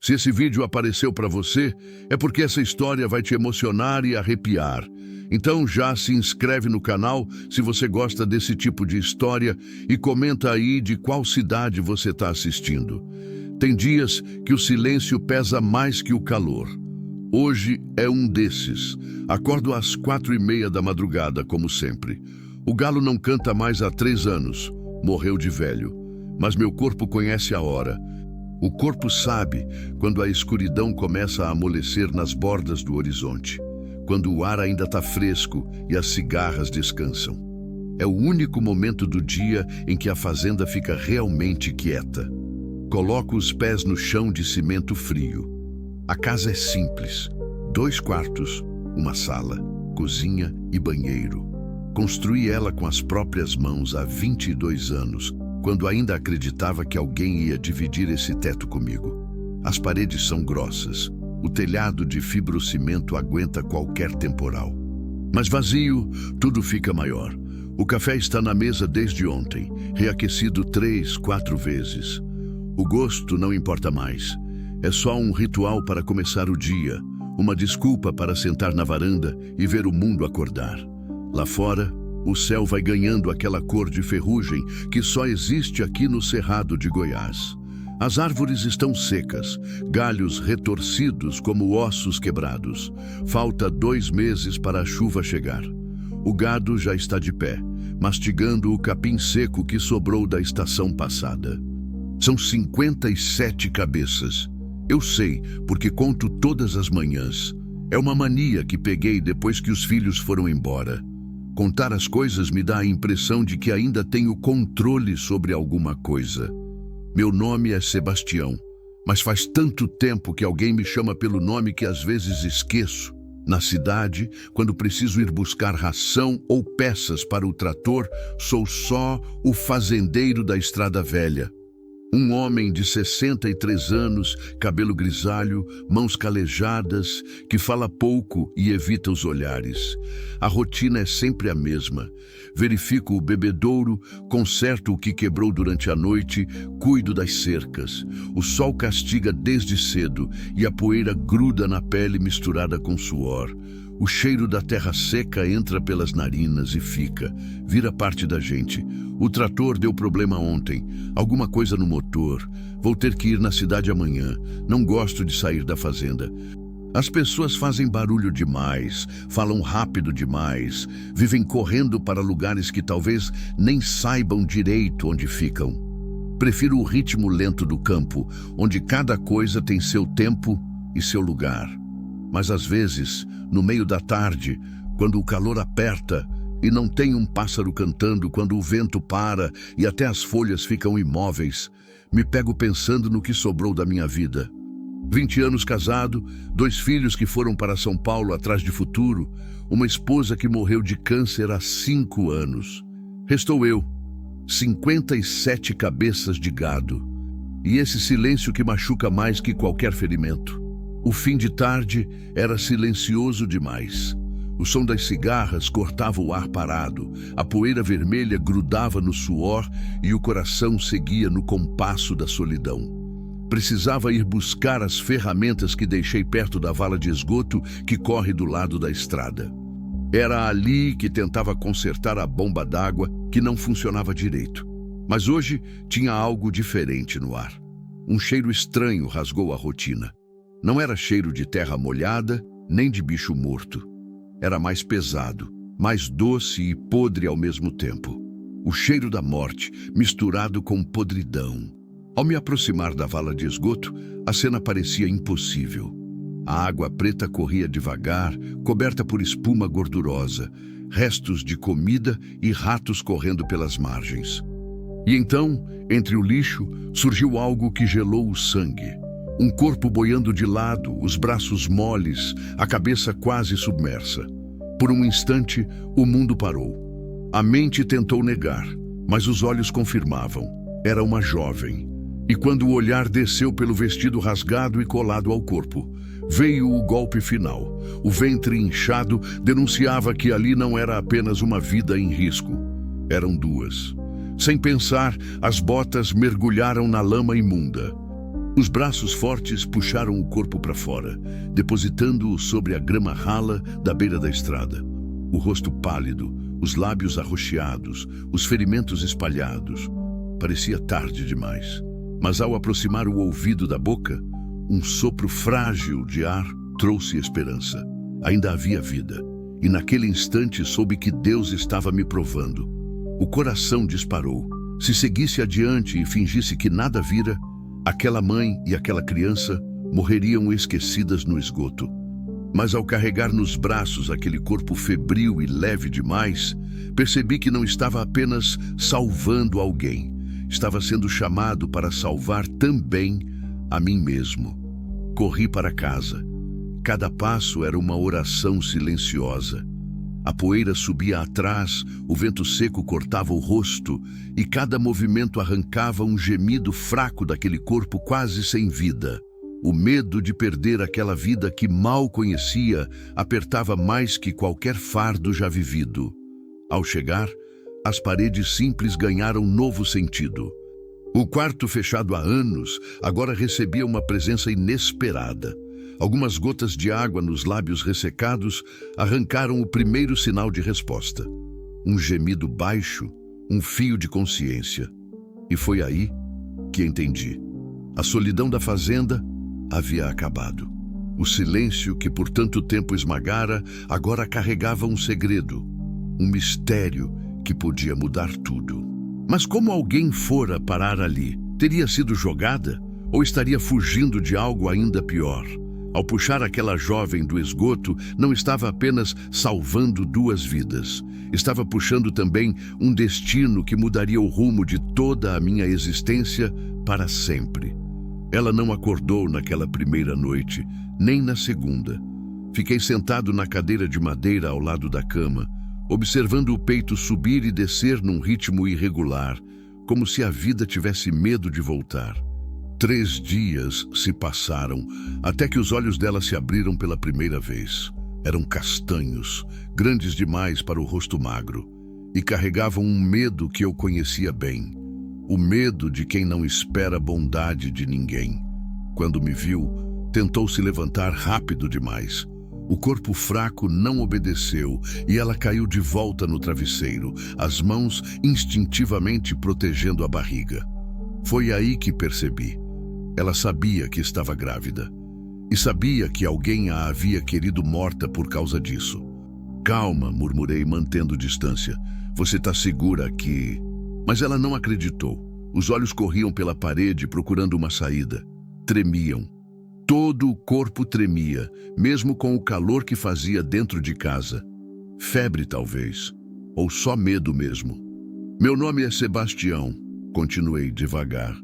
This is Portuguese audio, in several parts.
Se esse vídeo apareceu para você, é porque essa história vai te emocionar e arrepiar. Então já se inscreve no canal se você gosta desse tipo de história e comenta aí de qual cidade você está assistindo. Tem dias que o silêncio pesa mais que o calor. Hoje é um desses. Acordo às 4:30 da madrugada, como sempre. O galo não canta mais há 3 anos. Morreu de velho. Mas meu corpo conhece a hora. O corpo sabe quando a escuridão começa a amolecer nas bordas do horizonte, quando o ar ainda está fresco e as cigarras descansam. É o único momento do dia em que a fazenda fica realmente quieta. Coloco os pés no chão de cimento frio. A casa é simples: 2 quartos, uma sala, cozinha e banheiro. Construí ela com as próprias mãos há 22 anos, quando ainda acreditava que alguém ia dividir esse teto comigo. As paredes são grossas. O telhado de fibrocimento aguenta qualquer temporal. Mas vazio, tudo fica maior. O café está na mesa desde ontem, reaquecido 3, 4 vezes. O gosto não importa mais. É só um ritual para começar o dia, uma desculpa para sentar na varanda e ver o mundo acordar. Lá fora, o céu vai ganhando aquela cor de ferrugem que só existe aqui no Cerrado de Goiás. As árvores estão secas, galhos retorcidos como ossos quebrados. Falta 2 meses para a chuva chegar. O gado já está de pé, mastigando o capim seco que sobrou da estação passada. São 57 cabeças. Eu sei, porque conto todas as manhãs. É uma mania que peguei depois que os filhos foram embora. Contar as coisas me dá a impressão de que ainda tenho controle sobre alguma coisa. Meu nome é Sebastião, mas faz tanto tempo que alguém me chama pelo nome que às vezes esqueço. Na cidade, quando preciso ir buscar ração ou peças para o trator, sou só o fazendeiro da estrada velha. Um homem de 63 anos, cabelo grisalho, mãos calejadas, que fala pouco e evita os olhares. A rotina é sempre a mesma. Verifico o bebedouro, conserto o que quebrou durante a noite, cuido das cercas. O sol castiga desde cedo e a poeira gruda na pele misturada com suor. O cheiro da terra seca entra pelas narinas e vira parte da gente. O trator deu problema ontem, alguma coisa no motor. Vou ter que ir na cidade amanhã. Não gosto de sair da fazenda. As pessoas fazem barulho demais, falam rápido demais, vivem correndo para lugares que talvez nem saibam direito onde ficam. Prefiro o ritmo lento do campo, onde cada coisa tem seu tempo e seu lugar. Mas às vezes, no meio da tarde, quando o calor aperta e não tem um pássaro cantando, quando o vento para e até as folhas ficam imóveis, me pego pensando no que sobrou da minha vida. 20 anos casado, 2 filhos que foram para São Paulo atrás de futuro, uma esposa que morreu de câncer há 5 anos. Restou eu, 57 cabeças de gado, e esse silêncio que machuca mais que qualquer ferimento. O fim de tarde era silencioso demais. O som das cigarras cortava o ar parado, a poeira vermelha grudava no suor e o coração seguia no compasso da solidão. Precisava ir buscar as ferramentas que deixei perto da vala de esgoto que corre do lado da estrada. Era ali que tentava consertar a bomba d'água que não funcionava direito. Mas hoje tinha algo diferente no ar. Um cheiro estranho rasgou a rotina. Não era cheiro de terra molhada, nem de bicho morto. Era mais pesado, mais doce e podre ao mesmo tempo. O cheiro da morte, misturado com podridão. Ao me aproximar da vala de esgoto, a cena parecia impossível. A água preta corria devagar, coberta por espuma gordurosa, restos de comida e ratos correndo pelas margens. E então, entre o lixo, surgiu algo que gelou o sangue. Um corpo boiando de lado, os braços moles, a cabeça quase submersa. Por um instante, o mundo parou. A mente tentou negar, mas os olhos confirmavam. Era uma jovem. E quando o olhar desceu pelo vestido rasgado e colado ao corpo, veio o golpe final. O ventre inchado denunciava que ali não era apenas uma vida em risco. Eram 2. Sem pensar, as botas mergulharam na lama imunda. Os braços fortes puxaram o corpo para fora, depositando-o sobre a grama rala da beira da estrada. O rosto pálido, os lábios arroxeados, os ferimentos espalhados. Parecia tarde demais, mas ao aproximar o ouvido da boca, um sopro frágil de ar trouxe esperança. Ainda havia vida, e naquele instante soube que Deus estava me provando. O coração disparou. Se seguisse adiante e fingisse que nada vira, aquela mãe e aquela criança morreriam esquecidas no esgoto. Mas ao carregar nos braços aquele corpo febril e leve demais, percebi que não estava apenas salvando alguém, estava sendo chamado para salvar também a mim mesmo. Corri para casa. Cada passo era uma oração silenciosa. A poeira subia atrás, o vento seco cortava o rosto e cada movimento arrancava um gemido fraco daquele corpo quase sem vida. O medo de perder aquela vida que mal conhecia apertava mais que qualquer fardo já vivido. Ao chegar, as paredes simples ganharam novo sentido. O quarto, fechado há anos, agora recebia uma presença inesperada. Algumas gotas de água nos lábios ressecados arrancaram o primeiro sinal de resposta. Um gemido baixo, um fio de consciência. E foi aí que entendi. A solidão da fazenda havia acabado. O silêncio que por tanto tempo esmagara agora carregava um segredo, um mistério que podia mudar tudo. Mas como alguém fora parar ali? Teria sido jogada? Ou estaria fugindo de algo ainda pior? Ao puxar aquela jovem do esgoto, não estava apenas salvando duas vidas. Estava puxando também um destino que mudaria o rumo de toda a minha existência para sempre. Ela não acordou naquela primeira noite, nem na segunda. Fiquei sentado na cadeira de madeira ao lado da cama, observando o peito subir e descer num ritmo irregular, como se a vida tivesse medo de voltar. 3 dias se passaram, até que os olhos dela se abriram pela primeira vez. Eram castanhos, grandes demais para o rosto magro, e carregavam um medo que eu conhecia bem. O medo de quem não espera bondade de ninguém. Quando me viu, tentou se levantar rápido demais. O corpo fraco não obedeceu e ela caiu de volta no travesseiro, as mãos instintivamente protegendo a barriga. Foi aí que percebi. Ela sabia que estava grávida e sabia que alguém a havia querido morta por causa disso. Calma, murmurei, mantendo distância. Você está segura aqui? Mas ela não acreditou. Os olhos corriam pela parede procurando uma saída. Tremiam. Todo o corpo tremia, mesmo com o calor que fazia dentro de casa. Febre, talvez. Ou só medo mesmo. Meu nome é Sebastião, continuei devagar.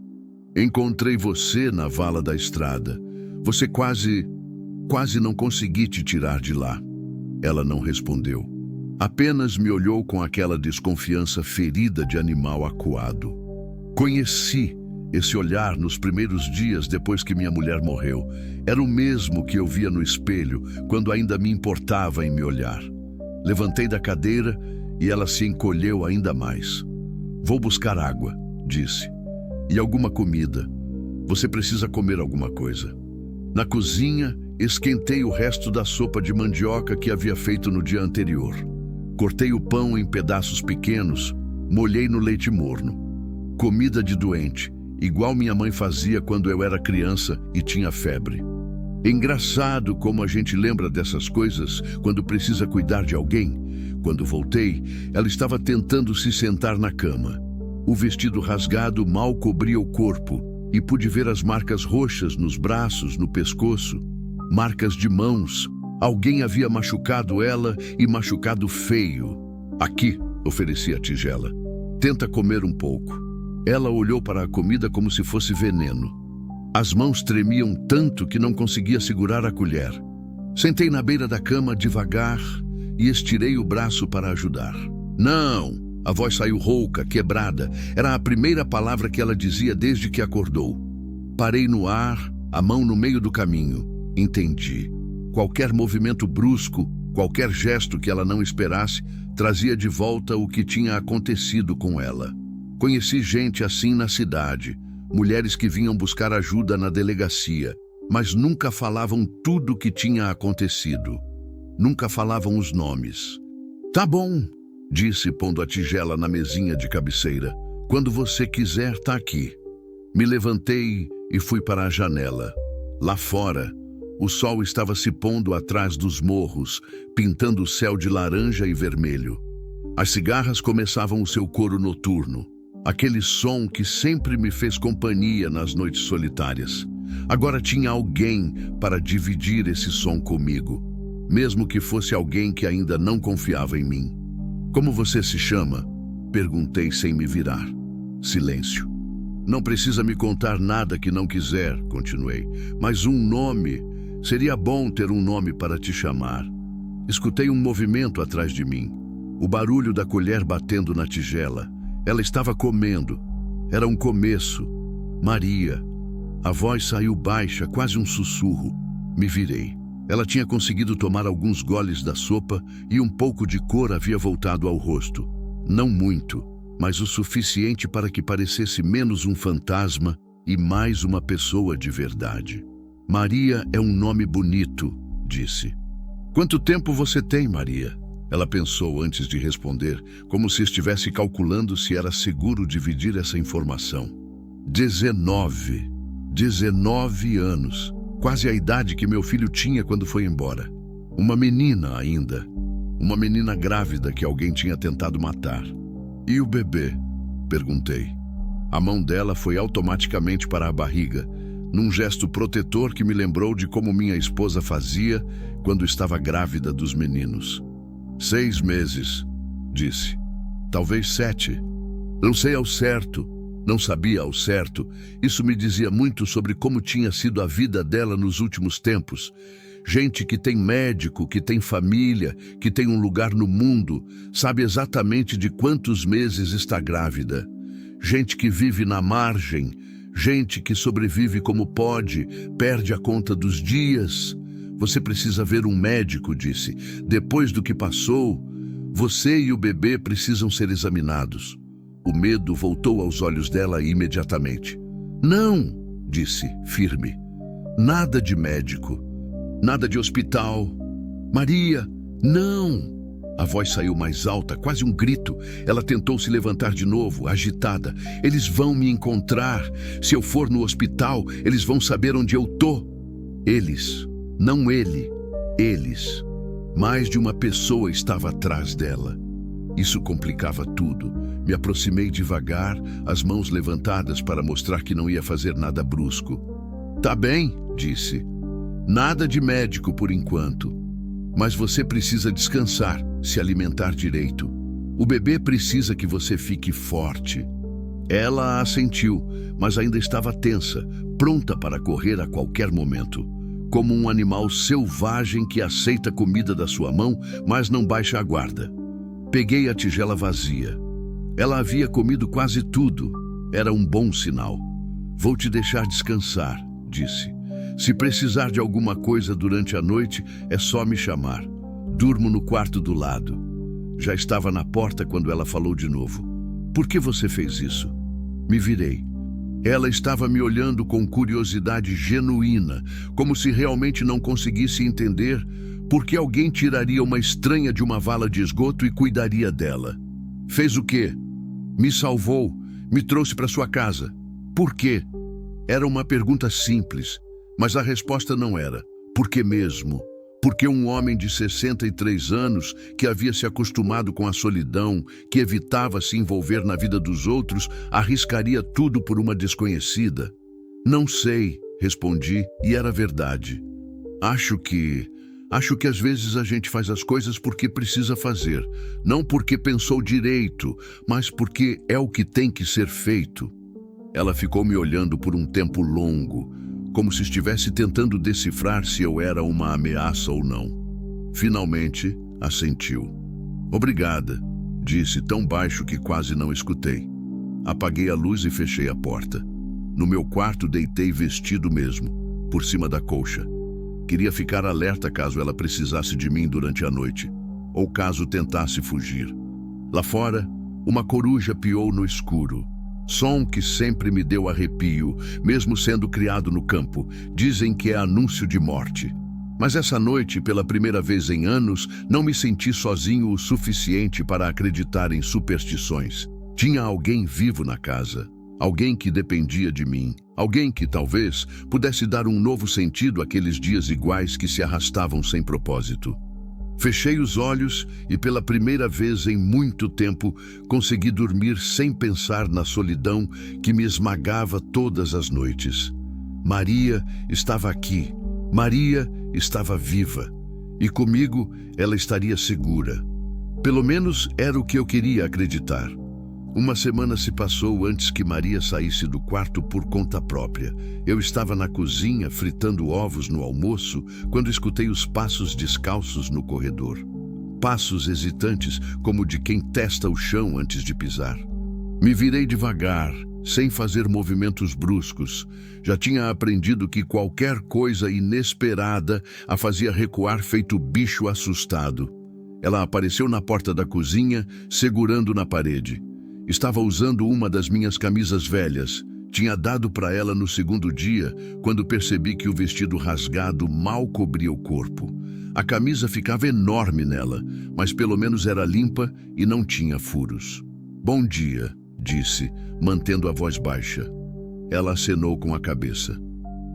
Encontrei você na vala da estrada. Você quase não consegui te tirar de lá. Ela não respondeu. Apenas me olhou com aquela desconfiança ferida de animal acuado. Conheci esse olhar nos primeiros dias depois que minha mulher morreu. Era o mesmo que eu via no espelho quando ainda me importava em me olhar. Levantei da cadeira e ela se encolheu ainda mais. Vou buscar água, disse. E alguma comida. Você precisa comer alguma coisa. Na cozinha, esquentei o resto da sopa de mandioca que havia feito no dia anterior. Cortei o pão em pedaços pequenos, molhei no leite morno. Comida de doente, igual minha mãe fazia quando eu era criança e tinha febre. Engraçado como a gente lembra dessas coisas quando precisa cuidar de alguém. Quando voltei, ela estava tentando se sentar na cama. O vestido rasgado mal cobria o corpo e pude ver as marcas roxas nos braços, no pescoço. Marcas de mãos. Alguém havia machucado ela e machucado feio. Aqui, ofereci a tigela. Tenta comer um pouco. Ela olhou para a comida como se fosse veneno. As mãos tremiam tanto que não conseguia segurar a colher. Sentei na beira da cama devagar e estirei o braço para ajudar. Não! A voz saiu rouca, quebrada. Era a primeira palavra que ela dizia desde que acordou. Parei no ar, a mão no meio do caminho. Entendi. Qualquer movimento brusco, qualquer gesto que ela não esperasse, trazia de volta o que tinha acontecido com ela. Conheci gente assim na cidade. mulheres que vinham buscar ajuda na delegacia, mas nunca falavam tudo o que tinha acontecido. Nunca falavam os nomes. "Tá bom", disse, pondo a tigela na mesinha de cabeceira. "Quando você quiser, tá aqui." Me levantei e fui para a janela. Lá fora, o sol estava se pondo atrás dos morros, pintando o céu de laranja e vermelho. As cigarras começavam o seu coro noturno, aquele som que sempre me fez companhia nas noites solitárias. Agora tinha alguém para dividir esse som comigo, mesmo que fosse alguém que ainda não confiava em mim. "Como você se chama?" perguntei sem me virar. Silêncio. "Não precisa me contar nada que não quiser", continuei, "mas um nome. Seria bom ter um nome para te chamar." Escutei um movimento atrás de mim. O barulho da colher batendo na tigela. Ela estava comendo. Era um começo. "Maria." A voz saiu baixa, quase um sussurro. Me virei. Ela tinha conseguido tomar alguns goles da sopa e um pouco de cor havia voltado ao rosto. Não muito, mas o suficiente para que parecesse menos um fantasma e mais uma pessoa de verdade. "Maria é um nome bonito", disse. "Quanto tempo você tem, Maria?" Ela pensou antes de responder, como se estivesse calculando se era seguro dividir essa informação. 19. 19 anos. Quase a idade que meu filho tinha quando foi embora. Uma menina ainda. Uma menina grávida que alguém tinha tentado matar. "E o bebê?" perguntei. A mão dela foi automaticamente para a barriga, num gesto protetor que me lembrou de como minha esposa fazia quando estava grávida dos meninos. 6 meses, disse. Talvez 7. Não sei ao certo. Não sabia ao certo. Isso me dizia muito sobre como tinha sido a vida dela nos últimos tempos. Gente que tem médico, que tem família, que tem um lugar no mundo, sabe exatamente de quantos meses está grávida. Gente que vive na margem, gente que sobrevive como pode, perde a conta dos dias. "Você precisa ver um médico", disse. "Depois do que passou, você e o bebê precisam ser examinados." O medo voltou aos olhos dela imediatamente. "Não", disse, firme. "Nada de médico. Nada de hospital. Maria, não!" A voz saiu mais alta, quase um grito. Ela tentou se levantar de novo, agitada. "Eles vão me encontrar. Se eu for no hospital, eles vão saber onde eu tô." Eles, não ele, eles. Mais de uma pessoa estava atrás dela. Isso complicava tudo. Me aproximei devagar, as mãos levantadas para mostrar que não ia fazer nada brusco. "Tá bem", disse. "Nada de médico por enquanto. Mas você precisa descansar, se alimentar direito. O bebê precisa que você fique forte." Ela assentiu, mas ainda estava tensa, pronta para correr a qualquer momento. Como um animal selvagem que aceita comida da sua mão, mas não baixa a guarda. Peguei a tigela vazia. Ela havia comido quase tudo. Era um bom sinal. "Vou te deixar descansar", disse. "Se precisar de alguma coisa durante a noite, é só me chamar. Durmo no quarto do lado." Já estava na porta quando ela falou de novo. "Por que você fez isso?" Me virei. Ela estava me olhando com curiosidade genuína, como se realmente não conseguisse entender por que alguém tiraria uma estranha de uma vala de esgoto e cuidaria dela. "Fez o quê?" "Me salvou, me trouxe para sua casa." "Por quê?" Era uma pergunta simples, mas a resposta não era. "Por que mesmo?" Porque um homem de 63 anos, que havia se acostumado com a solidão, que evitava se envolver na vida dos outros, arriscaria tudo por uma desconhecida? "Não sei", respondi, e era verdade. Acho que às vezes a gente faz as coisas porque precisa fazer, não porque pensou direito, mas porque é o que tem que ser feito. Ela ficou me olhando por um tempo longo, como se estivesse tentando decifrar se eu era uma ameaça ou não. Finalmente, assentiu. "Obrigada", disse tão baixo que quase não escutei. Apaguei a luz e fechei a porta. No meu quarto deitei vestido mesmo, por cima da colcha. Queria ficar alerta caso ela precisasse de mim durante a noite, ou caso tentasse fugir. Lá fora, uma coruja piou no escuro. Som que sempre me deu arrepio, mesmo sendo criado no campo. Dizem que é anúncio de morte. Mas essa noite, pela primeira vez em anos, não me senti sozinho o suficiente para acreditar em superstições. Tinha alguém vivo na casa. Alguém que dependia de mim. Alguém que, talvez, pudesse dar um novo sentido àqueles dias iguais que se arrastavam sem propósito. Fechei os olhos e, pela primeira vez em muito tempo, consegui dormir sem pensar na solidão que me esmagava todas as noites. Maria estava aqui. Maria estava viva. E comigo ela estaria segura. Pelo menos era o que eu queria acreditar. Uma semana se passou antes que Maria saísse do quarto por conta própria. Eu estava na cozinha fritando ovos no almoço quando escutei os passos descalços no corredor. Passos hesitantes, como de quem testa o chão antes de pisar. Me virei devagar, sem fazer movimentos bruscos. Já tinha aprendido que qualquer coisa inesperada a fazia recuar feito bicho assustado. Ela apareceu na porta da cozinha, segurando na parede. Estava usando uma das minhas camisas velhas. Tinha dado para ela no segundo dia, quando percebi que o vestido rasgado mal cobria o corpo. A camisa ficava enorme nela, mas pelo menos era limpa e não tinha furos. "Bom dia", disse, mantendo a voz baixa. Ela acenou com a cabeça.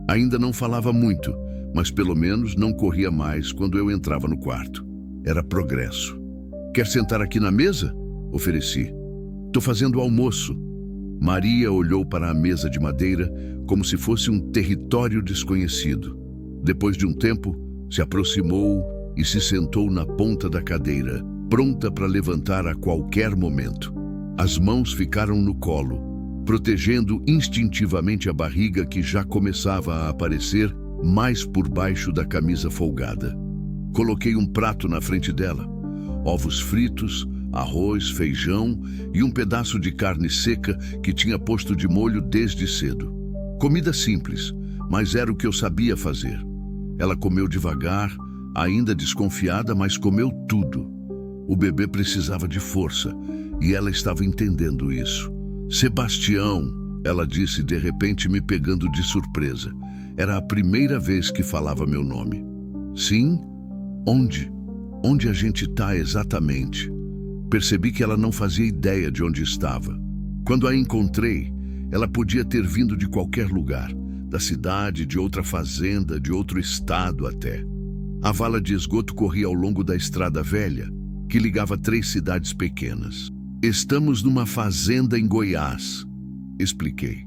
Ainda não falava muito, mas pelo menos não corria mais quando eu entrava no quarto. Era progresso. "Quer sentar aqui na mesa?", ofereci. "Tô fazendo almoço." Maria olhou para a mesa de madeira como se fosse um território desconhecido. Depois de um tempo, se aproximou e se sentou na ponta da cadeira, pronta para levantar a qualquer momento. As mãos ficaram no colo, protegendo instintivamente a barriga que já começava a aparecer mais por baixo da camisa folgada. Coloquei um prato na frente dela, ovos fritos, arroz, feijão e um pedaço de carne seca que tinha posto de molho desde cedo. Comida simples, mas era o que eu sabia fazer. Ela comeu devagar, ainda desconfiada, mas comeu tudo. O bebê precisava de força e ela estava entendendo isso. "Sebastião", ela disse de repente, me pegando de surpresa. Era a primeira vez que falava meu nome. "Sim? Onde? Onde a gente tá exatamente?" Percebi que ela não fazia ideia de onde estava. Quando a encontrei, ela podia ter vindo de qualquer lugar, da cidade, de outra fazenda, de outro estado até. A vala de esgoto corria ao longo da estrada velha, que ligava 3 cidades pequenas. "Estamos numa fazenda em Goiás", expliquei,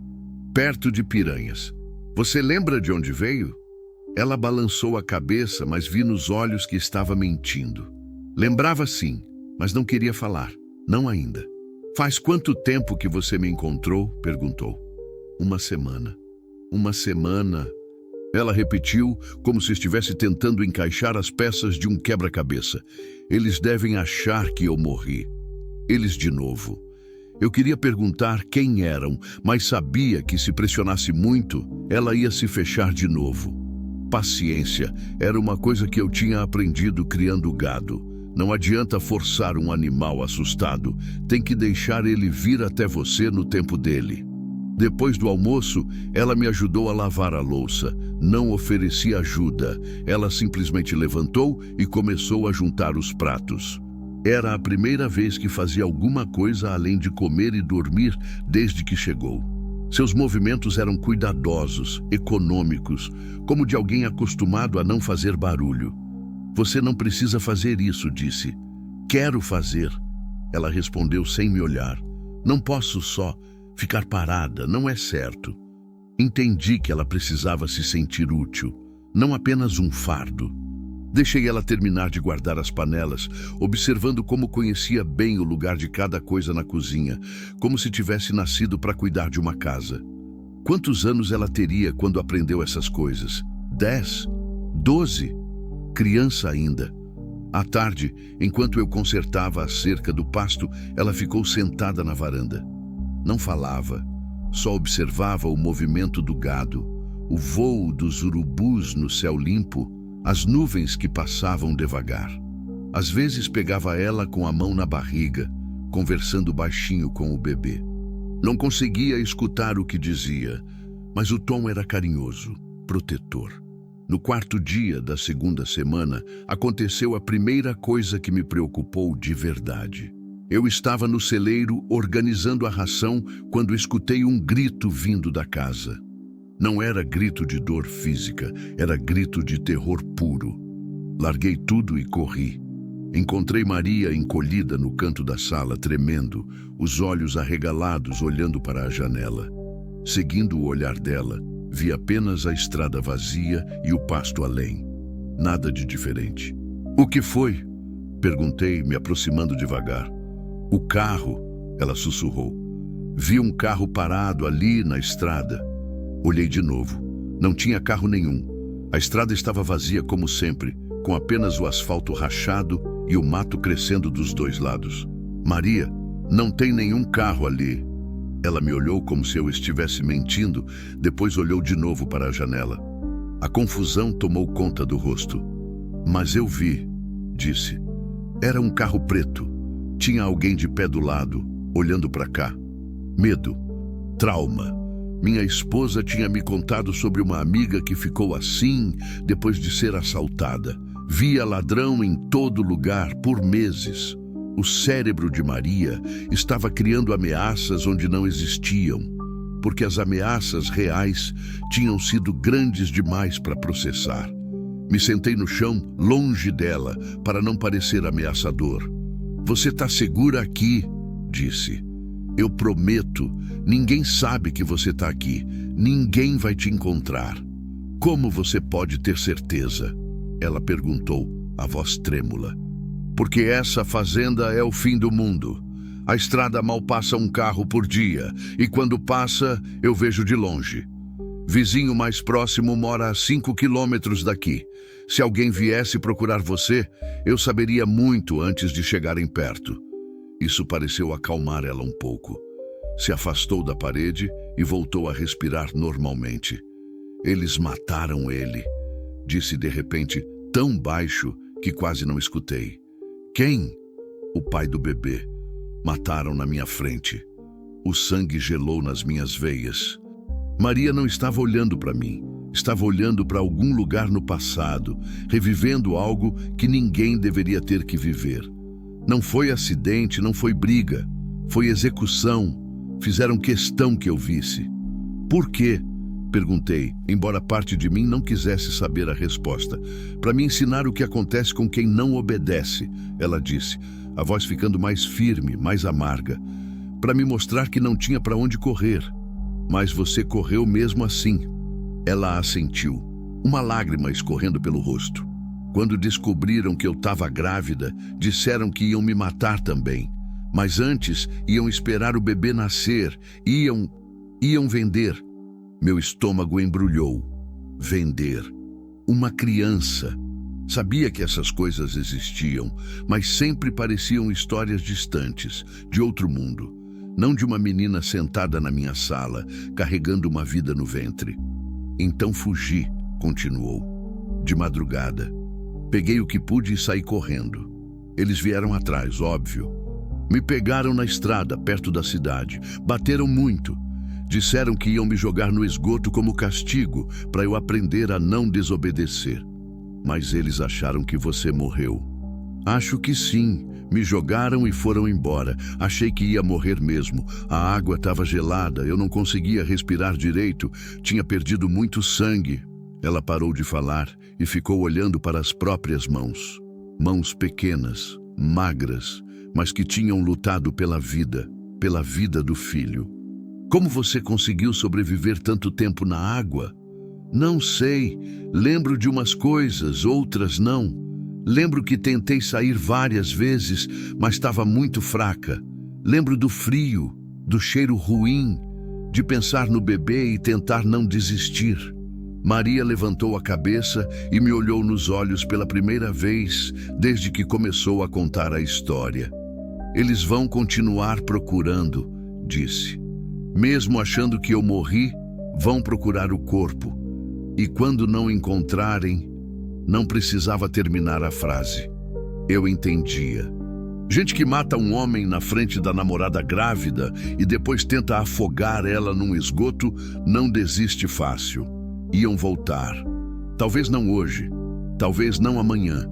"perto de Piranhas. Você lembra de onde veio?" Ela balançou a cabeça, mas vi nos olhos que estava mentindo. Lembrava sim, mas não queria falar. Não ainda. "Faz quanto tempo que você me encontrou?", perguntou. "Uma semana." "Uma semana?", ela repetiu, como se estivesse tentando encaixar as peças de um quebra-cabeça. "Eles devem achar que eu morri." Eles de novo. Eu queria perguntar quem eram, mas sabia que se pressionasse muito, ela ia se fechar de novo. Paciência era uma coisa que eu tinha aprendido criando gado. Não adianta forçar um animal assustado, tem que deixar ele vir até você no tempo dele. Depois do almoço, ela me ajudou a lavar a louça. Não ofereci ajuda, ela simplesmente levantou e começou a juntar os pratos. Era a primeira vez que fazia alguma coisa além de comer e dormir desde que chegou. Seus movimentos eram cuidadosos, econômicos, como de alguém acostumado a não fazer barulho. "Você não precisa fazer isso", disse. "Quero fazer", ela respondeu sem me olhar. "Não posso só ficar parada, não é certo." Entendi que ela precisava se sentir útil, não apenas um fardo. Deixei ela terminar de guardar as panelas, observando como conhecia bem o lugar de cada coisa na cozinha, como se tivesse nascido para cuidar de uma casa. Quantos anos ela teria quando aprendeu essas coisas? 10? 12? Criança ainda. À tarde, enquanto eu consertava a cerca do pasto, ela ficou sentada na varanda. Não falava, só observava o movimento do gado, o voo dos urubus no céu limpo, as nuvens que passavam devagar. Às vezes pegava ela com a mão na barriga, conversando baixinho com o bebê. Não conseguia escutar o que dizia, mas o tom era carinhoso, protetor. No quarto dia da segunda semana, aconteceu a primeira coisa que me preocupou de verdade. Eu estava no celeiro organizando a ração quando escutei um grito vindo da casa. Não era grito de dor física, era grito de terror puro. Larguei tudo e corri. Encontrei Maria encolhida no canto da sala, tremendo, os olhos arregalados olhando para a janela. Seguindo o olhar dela, vi apenas a estrada vazia e o pasto além. Nada de diferente. "O que foi?" perguntei, me aproximando devagar. "O carro", ela sussurrou. "Vi um carro parado ali na estrada." Olhei de novo. Não tinha carro nenhum. A estrada estava vazia como sempre, com apenas o asfalto rachado e o mato crescendo dos dois lados. "Maria, não tem nenhum carro ali." Ela me olhou como se eu estivesse mentindo, depois olhou de novo para a janela. A confusão tomou conta do rosto. "Mas eu vi", disse. "Era um carro preto. Tinha alguém de pé do lado, olhando para cá." Medo. Trauma. Minha esposa tinha me contado sobre uma amiga que ficou assim depois de ser assaltada. Via ladrão em todo lugar por meses. O cérebro de Maria estava criando ameaças onde não existiam, porque as ameaças reais tinham sido grandes demais para processar. Me sentei no chão, longe dela, para não parecer ameaçador. "Você está segura aqui?", disse. "Eu prometo, ninguém sabe que você está aqui. Ninguém vai te encontrar." "Como você pode ter certeza?", ela perguntou, a voz trêmula. "Porque essa fazenda é o fim do mundo. A estrada mal passa um carro por dia, e quando passa, eu vejo de longe. Vizinho mais próximo mora a 5 quilômetros daqui. Se alguém viesse procurar você, eu saberia muito antes de chegarem perto." Isso pareceu acalmar ela um pouco. Se afastou da parede e voltou a respirar normalmente. "Eles mataram ele", disse de repente, tão baixo que quase não escutei. "Quem?" "O pai do bebê. Mataram na minha frente." O sangue gelou nas minhas veias. Maria não estava olhando para mim. Estava olhando para algum lugar no passado, revivendo algo que ninguém deveria ter que viver. Não foi acidente, não foi briga. Foi execução. Fizeram questão que eu visse. "Por quê?", perguntei, embora parte de mim não quisesse saber a resposta. "Para me ensinar o que acontece com quem não obedece", ela disse, a voz ficando mais firme, mais amarga. "Para me mostrar que não tinha para onde correr." "Mas você correu mesmo assim." Ela assentiu, uma lágrima escorrendo pelo rosto. "Quando descobriram que eu estava grávida, disseram que iam me matar também. Mas antes, iam esperar o bebê nascer, iam vender." Meu estômago embrulhou. Vender. Uma criança. Sabia que essas coisas existiam, mas sempre pareciam histórias distantes, de outro mundo. Não de uma menina sentada na minha sala, carregando uma vida no ventre. "Então fugi", continuou. "De madrugada. Peguei o que pude e saí correndo. Eles vieram atrás, óbvio. Me pegaram na estrada, perto da cidade. Bateram muito. Disseram que iam me jogar no esgoto como castigo, para eu aprender a não desobedecer. Mas eles acharam que você morreu." "Acho que sim. Me jogaram e foram embora. Achei que ia morrer mesmo. A água estava gelada, eu não conseguia respirar direito. Tinha perdido muito sangue." Ela parou de falar e ficou olhando para as próprias mãos. Mãos pequenas, magras, mas que tinham lutado pela vida do filho. "Como você conseguiu sobreviver tanto tempo na água?" "Não sei. Lembro de umas coisas, outras não. Lembro que tentei sair várias vezes, mas estava muito fraca. Lembro do frio, do cheiro ruim, de pensar no bebê e tentar não desistir." Maria levantou a cabeça e me olhou nos olhos pela primeira vez desde que começou a contar a história. "Eles vão continuar procurando", disse. "Mesmo achando que eu morri, vão procurar o corpo. E quando não encontrarem..." Não precisava terminar a frase. Eu entendia. Gente que mata um homem na frente da namorada grávida e depois tenta afogar ela num esgoto não desiste fácil. Iam voltar. Talvez não hoje, talvez não amanhã,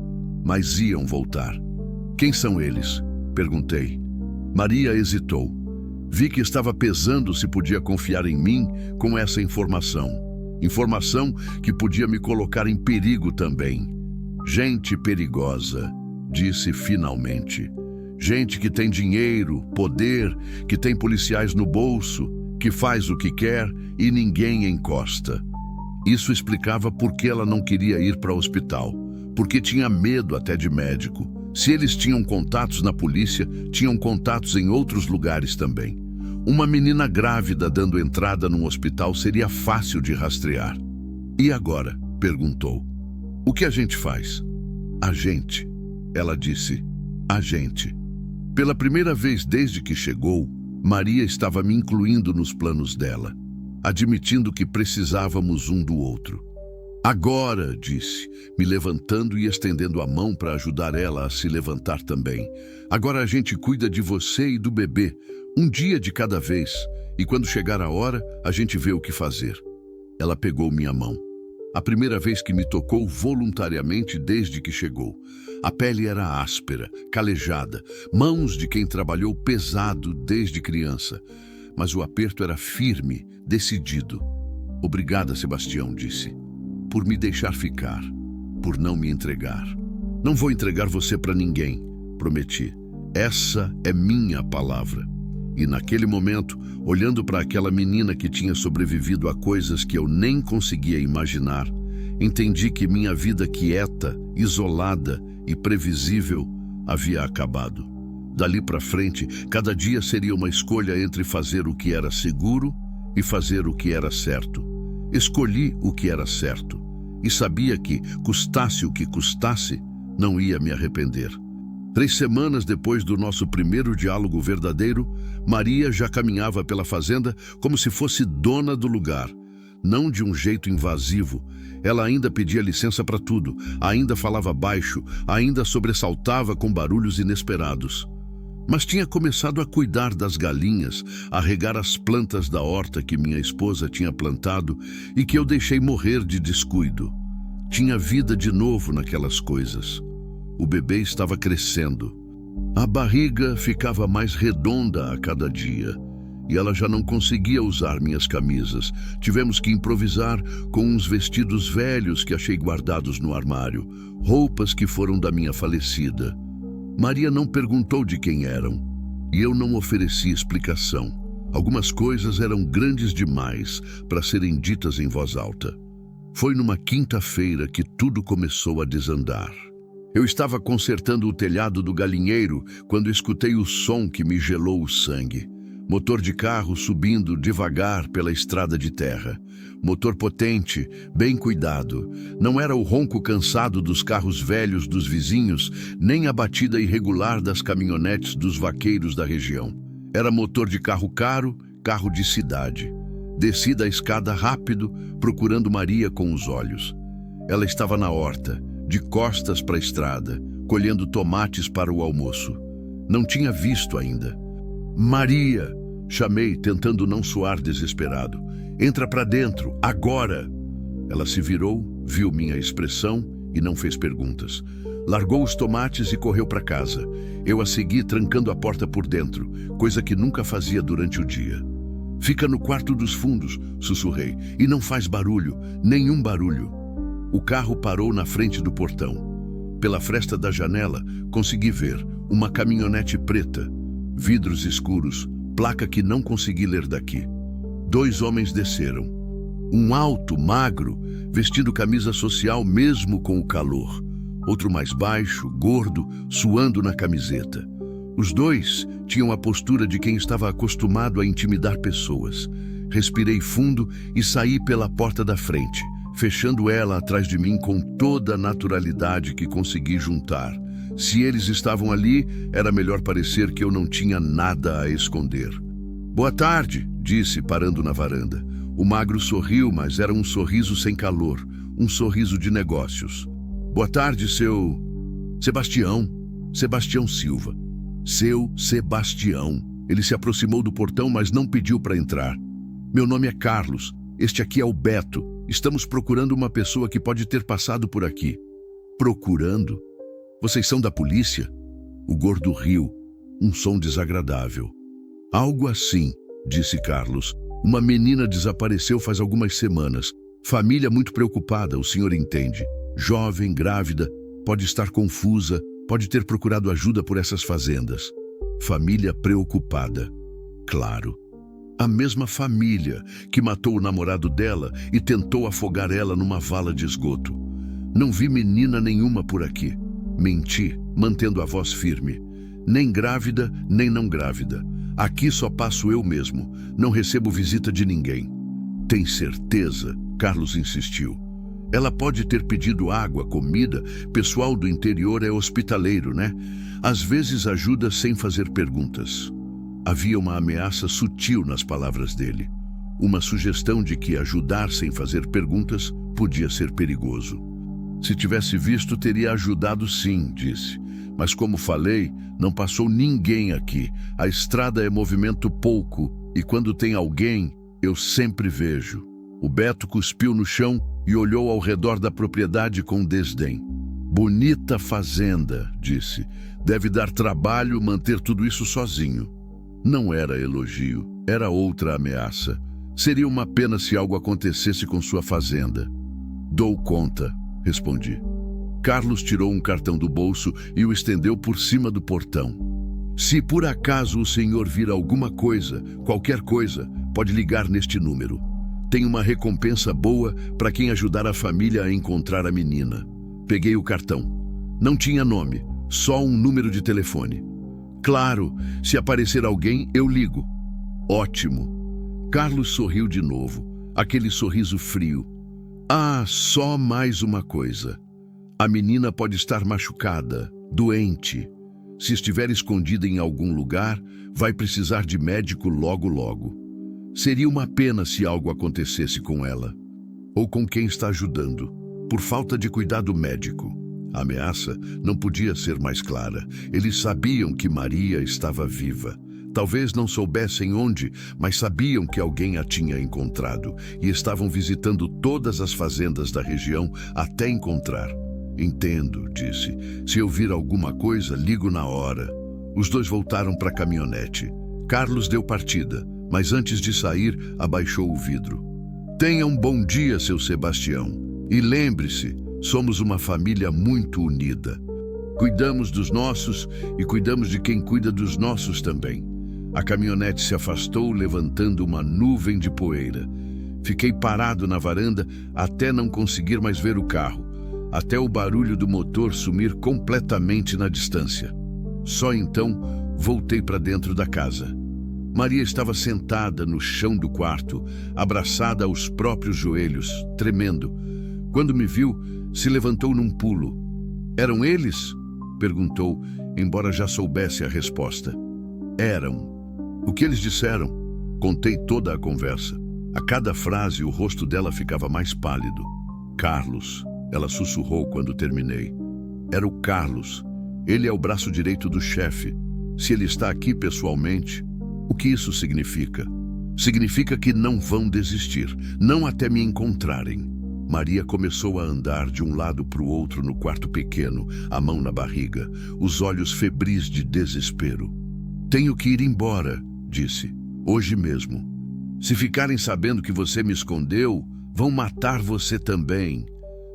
mas iam voltar. Quem são eles? Perguntei. Maria hesitou. Vi que estava pesando se podia confiar em mim com essa informação. Informação que podia me colocar em perigo também. Gente perigosa, disse finalmente. Gente que tem dinheiro, poder, que tem policiais no bolso, que faz o que quer e ninguém encosta. Isso explicava por que ela não queria ir para o hospital, porque tinha medo até de médico. Se eles tinham contatos na polícia, tinham contatos em outros lugares também. Uma menina grávida dando entrada num hospital seria fácil de rastrear. E agora? Perguntou. O que a gente faz? A gente. Ela disse. A gente. Pela primeira vez desde que chegou, Maria estava me incluindo nos planos dela, admitindo que precisávamos um do outro. Agora, disse, me levantando e estendendo a mão para ajudar ela a se levantar também. Agora a gente cuida de você e do bebê, um dia de cada vez, e quando chegar a hora, a gente vê o que fazer. Ela pegou minha mão. A primeira vez que me tocou voluntariamente desde que chegou. A pele era áspera, calejada, mãos de quem trabalhou pesado desde criança. Mas o aperto era firme, decidido. Obrigada, Sebastião, disse, por me deixar ficar, por não me entregar. Não vou entregar você para ninguém, prometi. Essa é minha palavra. E naquele momento, olhando para aquela menina que tinha sobrevivido a coisas que eu nem conseguia imaginar, entendi que minha vida quieta, isolada e previsível havia acabado. Dali para frente, cada dia seria uma escolha entre fazer o que era seguro e fazer o que era certo. Escolhi o que era certo e sabia que, custasse o que custasse, não ia me arrepender. 3 semanas depois do nosso primeiro diálogo verdadeiro, Maria já caminhava pela fazenda como se fosse dona do lugar. Não de um jeito invasivo. Ela ainda pedia licença para tudo, ainda falava baixo, ainda sobressaltava com barulhos inesperados. Mas tinha começado a cuidar das galinhas, a regar as plantas da horta que minha esposa tinha plantado e que eu deixei morrer de descuido. Tinha vida de novo naquelas coisas. O bebê estava crescendo. A barriga ficava mais redonda a cada dia. E ela já não conseguia usar minhas camisas. Tivemos que improvisar com uns vestidos velhos que achei guardados no armário, roupas que foram da minha falecida. Maria não perguntou de quem eram, e eu não ofereci explicação. Algumas coisas eram grandes demais para serem ditas em voz alta. Foi numa quinta-feira que tudo começou a desandar. Eu estava consertando o telhado do galinheiro quando escutei o som que me gelou o sangue. Motor de carro subindo devagar pela estrada de terra. Motor potente, bem cuidado. Não era o ronco cansado dos carros velhos dos vizinhos, nem a batida irregular das caminhonetes dos vaqueiros da região. Era motor de carro caro, carro de cidade. Desci da escada rápido, procurando Maria com os olhos. Ela estava na horta, de costas para a estrada, colhendo tomates para o almoço. Não tinha visto ainda. Maria! Chamei, tentando não soar desesperado. Entra para dentro, agora! Ela se virou, viu minha expressão e não fez perguntas. Largou os tomates e correu para casa. Eu a segui trancando a porta por dentro, coisa que nunca fazia durante o dia. Fica no quarto dos fundos, sussurrei, e não faz barulho, nenhum barulho. O carro parou na frente do portão. Pela fresta da janela, consegui ver uma caminhonete preta, vidros escuros, placa que não consegui ler daqui. 2 homens desceram. Um alto, magro, vestindo camisa social mesmo com o calor. Outro mais baixo, gordo, suando na camiseta. Os 2 tinham a postura de quem estava acostumado a intimidar pessoas. Respirei fundo e saí pela porta da frente, fechando ela atrás de mim com toda a naturalidade que consegui juntar. Se eles estavam ali, era melhor parecer que eu não tinha nada a esconder. Boa tarde, disse, parando na varanda. O magro sorriu, mas era um sorriso sem calor, um sorriso de negócios. Boa tarde, seu... Sebastião Silva. Seu Sebastião. Ele se aproximou do portão, mas não pediu para entrar. Meu nome é Carlos. Este aqui é o Beto. Estamos procurando uma pessoa que pode ter passado por aqui. Procurando? Vocês são da polícia? O gordo riu, um som desagradável. Algo assim, disse Carlos. Uma menina desapareceu faz algumas semanas. Família muito preocupada, o senhor entende. Jovem, grávida, pode estar confusa, pode ter procurado ajuda por essas fazendas. Família preocupada. Claro. A mesma família que matou o namorado dela e tentou afogar ela numa vala de esgoto. Não vi menina nenhuma por aqui. Menti, mantendo a voz firme. Nem grávida, nem não grávida. Aqui só passo eu mesmo. Não recebo visita de ninguém. Tem certeza? Carlos insistiu. Ela pode ter pedido água, comida. Pessoal do interior é hospitaleiro, né? Às vezes ajuda sem fazer perguntas. Havia uma ameaça sutil nas palavras dele. Uma sugestão de que ajudar sem fazer perguntas podia ser perigoso. Se tivesse visto, teria ajudado sim, disse. Mas como falei, não passou ninguém aqui. A estrada é movimento pouco e quando tem alguém, eu sempre vejo. O Beto cuspiu no chão e olhou ao redor da propriedade com desdém. Bonita fazenda, disse. Deve dar trabalho manter tudo isso sozinho. Não era elogio, era outra ameaça. Seria uma pena se algo acontecesse com sua fazenda. Dou conta, respondi. Carlos tirou um cartão do bolso e o estendeu por cima do portão. Se por acaso o senhor vir alguma coisa, qualquer coisa, pode ligar neste número. Tem uma recompensa boa para quem ajudar a família a encontrar a menina. Peguei o cartão. Não tinha nome, só um número de telefone. Claro, se aparecer alguém, eu ligo. Ótimo. Carlos sorriu de novo, aquele sorriso frio. Ah, só mais uma coisa. A menina pode estar machucada, doente. Se estiver escondida em algum lugar, vai precisar de médico logo logo. Seria uma pena se algo acontecesse com ela, ou com quem está ajudando, por falta de cuidado médico. A ameaça não podia ser mais clara. Eles sabiam que Maria estava viva. Talvez não soubessem onde, mas sabiam que alguém a tinha encontrado e estavam visitando todas as fazendas da região até encontrar. Entendo, disse. Se eu vir alguma coisa, ligo na hora. Os dois voltaram para a caminhonete. Carlos deu partida, mas antes de sair, abaixou o vidro. Tenha um bom dia, seu Sebastião. E lembre-se, somos uma família muito unida. Cuidamos dos nossos e cuidamos de quem cuida dos nossos também. A caminhonete se afastou, levantando uma nuvem de poeira. Fiquei parado na varanda até não conseguir mais ver o carro, até o barulho do motor sumir completamente na distância. Só então voltei para dentro da casa. Maria estava sentada no chão do quarto, abraçada aos próprios joelhos, tremendo. Quando me viu, se levantou num pulo. Eram eles? Perguntou, embora já soubesse a resposta. Eram. O que eles disseram? Contei toda a conversa. A cada frase, o rosto dela ficava mais pálido. Carlos, ela sussurrou quando terminei. Era o Carlos. Ele é o braço direito do chefe. Se ele está aqui pessoalmente, o que isso significa? Significa que não vão desistir, não até me encontrarem. Maria começou a andar de um lado para o outro no quarto pequeno, a mão na barriga, os olhos febris de desespero. Tenho que ir embora, disse, hoje mesmo. Se ficarem sabendo que você me escondeu, vão matar você também.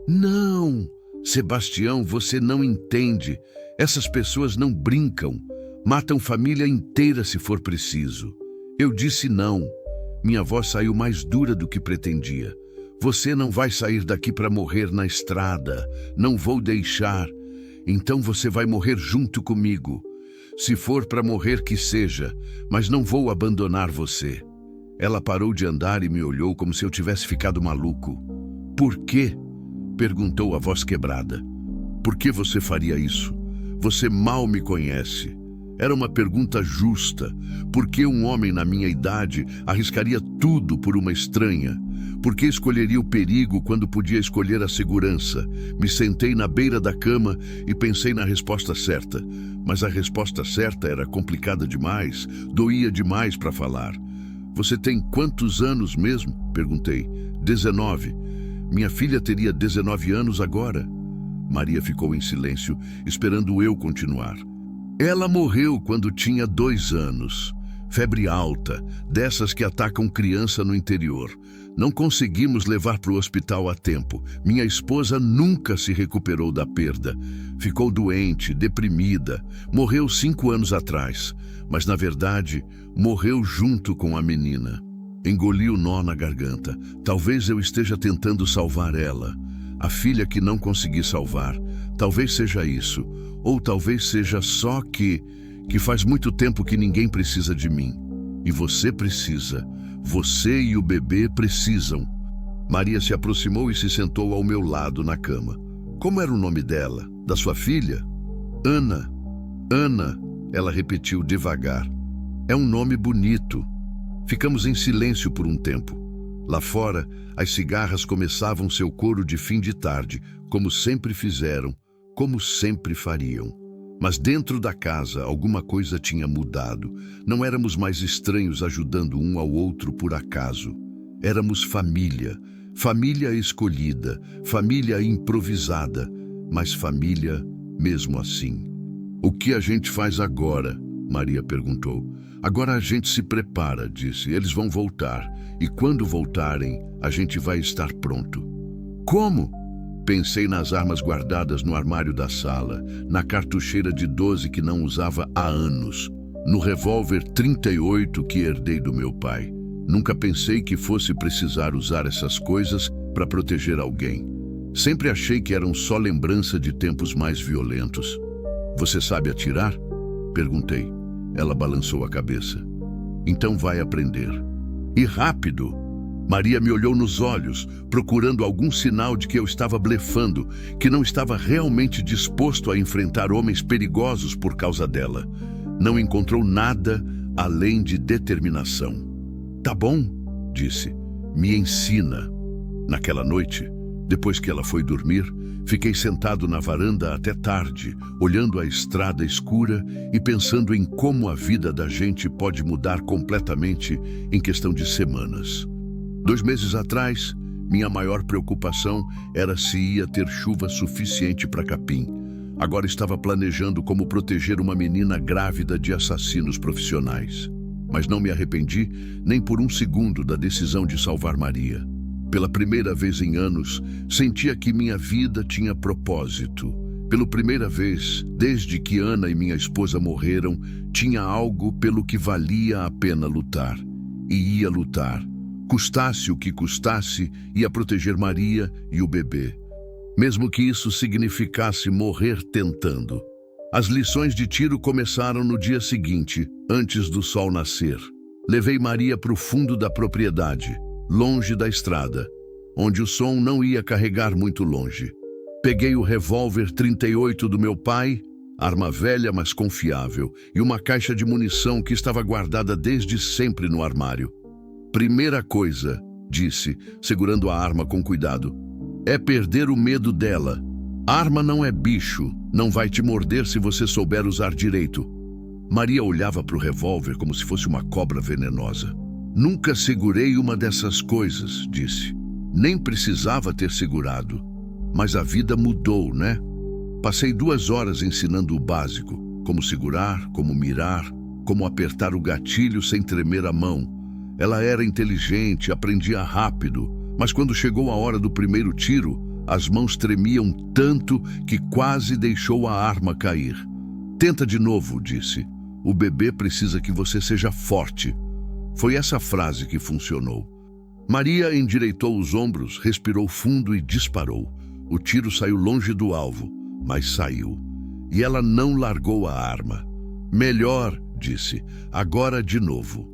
Não, Sebastião, você não entende. Essas pessoas não brincam. Matam família inteira se for preciso. Eu disse não. Minha voz saiu mais dura do que pretendia. Você não vai sair daqui para morrer na estrada. Não vou deixar. Então você vai morrer junto comigo. Se for para morrer, que seja, mas não vou abandonar você. Ela parou de andar e me olhou como se eu tivesse ficado maluco. Por quê? Perguntou a voz quebrada. Por que você faria isso? Você mal me conhece. Era uma pergunta justa. Por que um homem na minha idade arriscaria tudo por uma estranha? Por que escolheria o perigo quando podia escolher a segurança? Me sentei na beira da cama e pensei na resposta certa. Mas a resposta certa era complicada demais, doía demais para falar. Você tem quantos anos mesmo? Perguntei. 19. Minha filha teria 19 anos agora. Maria ficou em silêncio, esperando eu continuar. Ela morreu quando tinha 2 anos. Febre alta, dessas que atacam criança no interior. Não conseguimos levar para o hospital a tempo. Minha esposa nunca se recuperou da perda. Ficou doente, deprimida. Morreu 5 anos atrás. Mas, na verdade, morreu junto com a menina. Engoli o nó na garganta. Talvez eu esteja tentando salvar ela. A filha que não consegui salvar. Talvez seja isso. Ou talvez seja só que faz muito tempo que ninguém precisa de mim. E você precisa. Você e o bebê precisam. Maria se aproximou e se sentou ao meu lado na cama. Como era o nome dela? Da sua filha? Ana. Ana, ela repetiu devagar. É um nome bonito. Ficamos em silêncio por um tempo. Lá fora, as cigarras começavam seu coro de fim de tarde, como sempre fizeram, como sempre fariam. Mas dentro da casa, alguma coisa tinha mudado. Não éramos mais estranhos ajudando um ao outro por acaso. Éramos família, família escolhida, família improvisada, mas família mesmo assim. O que a gente faz agora? Maria perguntou. Agora a gente se prepara, disse. Eles vão voltar. E quando voltarem, a gente vai estar pronto. Como? Pensei nas armas guardadas no armário da sala, na cartucheira de 12 que não usava há anos, no revólver 38 que herdei do meu pai. Nunca pensei que fosse precisar usar essas coisas para proteger alguém. Sempre achei que eram só lembrança de tempos mais violentos. Você sabe atirar? Perguntei. Ela balançou a cabeça. Então vai aprender. E rápido! Maria me olhou nos olhos, procurando algum sinal de que eu estava blefando, que não estava realmente disposto a enfrentar homens perigosos por causa dela. Não encontrou nada além de determinação. Tá bom, disse. Me ensina. Naquela noite, depois que ela foi dormir, fiquei sentado na varanda até tarde, olhando a estrada escura e pensando em como a vida da gente pode mudar completamente em questão de semanas. 2 meses atrás, minha maior preocupação era se ia ter chuva suficiente para capim. Agora estava planejando como proteger uma menina grávida de assassinos profissionais. Mas não me arrependi nem por um segundo da decisão de salvar Maria. Pela primeira vez em anos, sentia que minha vida tinha propósito. Pela primeira vez, desde que Ana e minha esposa morreram, tinha algo pelo que valia a pena lutar. E ia lutar. Custasse o que custasse, ia proteger Maria e o bebê. Mesmo que isso significasse morrer tentando. As lições de tiro começaram no dia seguinte, antes do sol nascer. Levei Maria para o fundo da propriedade, longe da estrada, onde o som não ia carregar muito longe. Peguei o revólver 38 do meu pai, arma velha mas confiável, e uma caixa de munição que estava guardada desde sempre no armário. Primeira coisa, disse, segurando a arma com cuidado, é perder o medo dela. Arma não é bicho, não vai te morder se você souber usar direito. Maria olhava para o revólver como se fosse uma cobra venenosa. Nunca segurei uma dessas coisas, disse. Nem precisava ter segurado. Mas a vida mudou, né? Passei 2 horas ensinando o básico, como segurar, como mirar, como apertar o gatilho sem tremer a mão. Ela era inteligente, aprendia rápido, mas quando chegou a hora do primeiro tiro, as mãos tremiam tanto que quase deixou a arma cair. Tenta de novo, disse. O bebê precisa que você seja forte. Foi essa frase que funcionou. Maria endireitou os ombros, respirou fundo e disparou. O tiro saiu longe do alvo, mas saiu. E ela não largou a arma. Melhor, disse, agora de novo.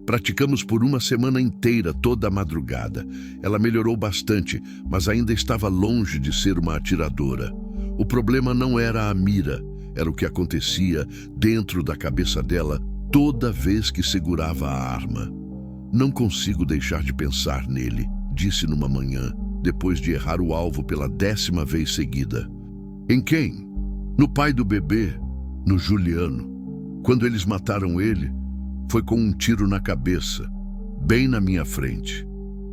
Praticamos por 1 semana inteira, toda a madrugada. Ela melhorou bastante, mas ainda estava longe de ser uma atiradora. O problema não era a mira, era o que acontecia dentro da cabeça dela toda vez que segurava a arma. Não consigo deixar de pensar nele, disse numa manhã, depois de errar o alvo pela 10ª vez seguida. Em quem? No pai do bebê, no Juliano. Quando eles mataram ele, foi com um tiro na cabeça, bem na minha frente.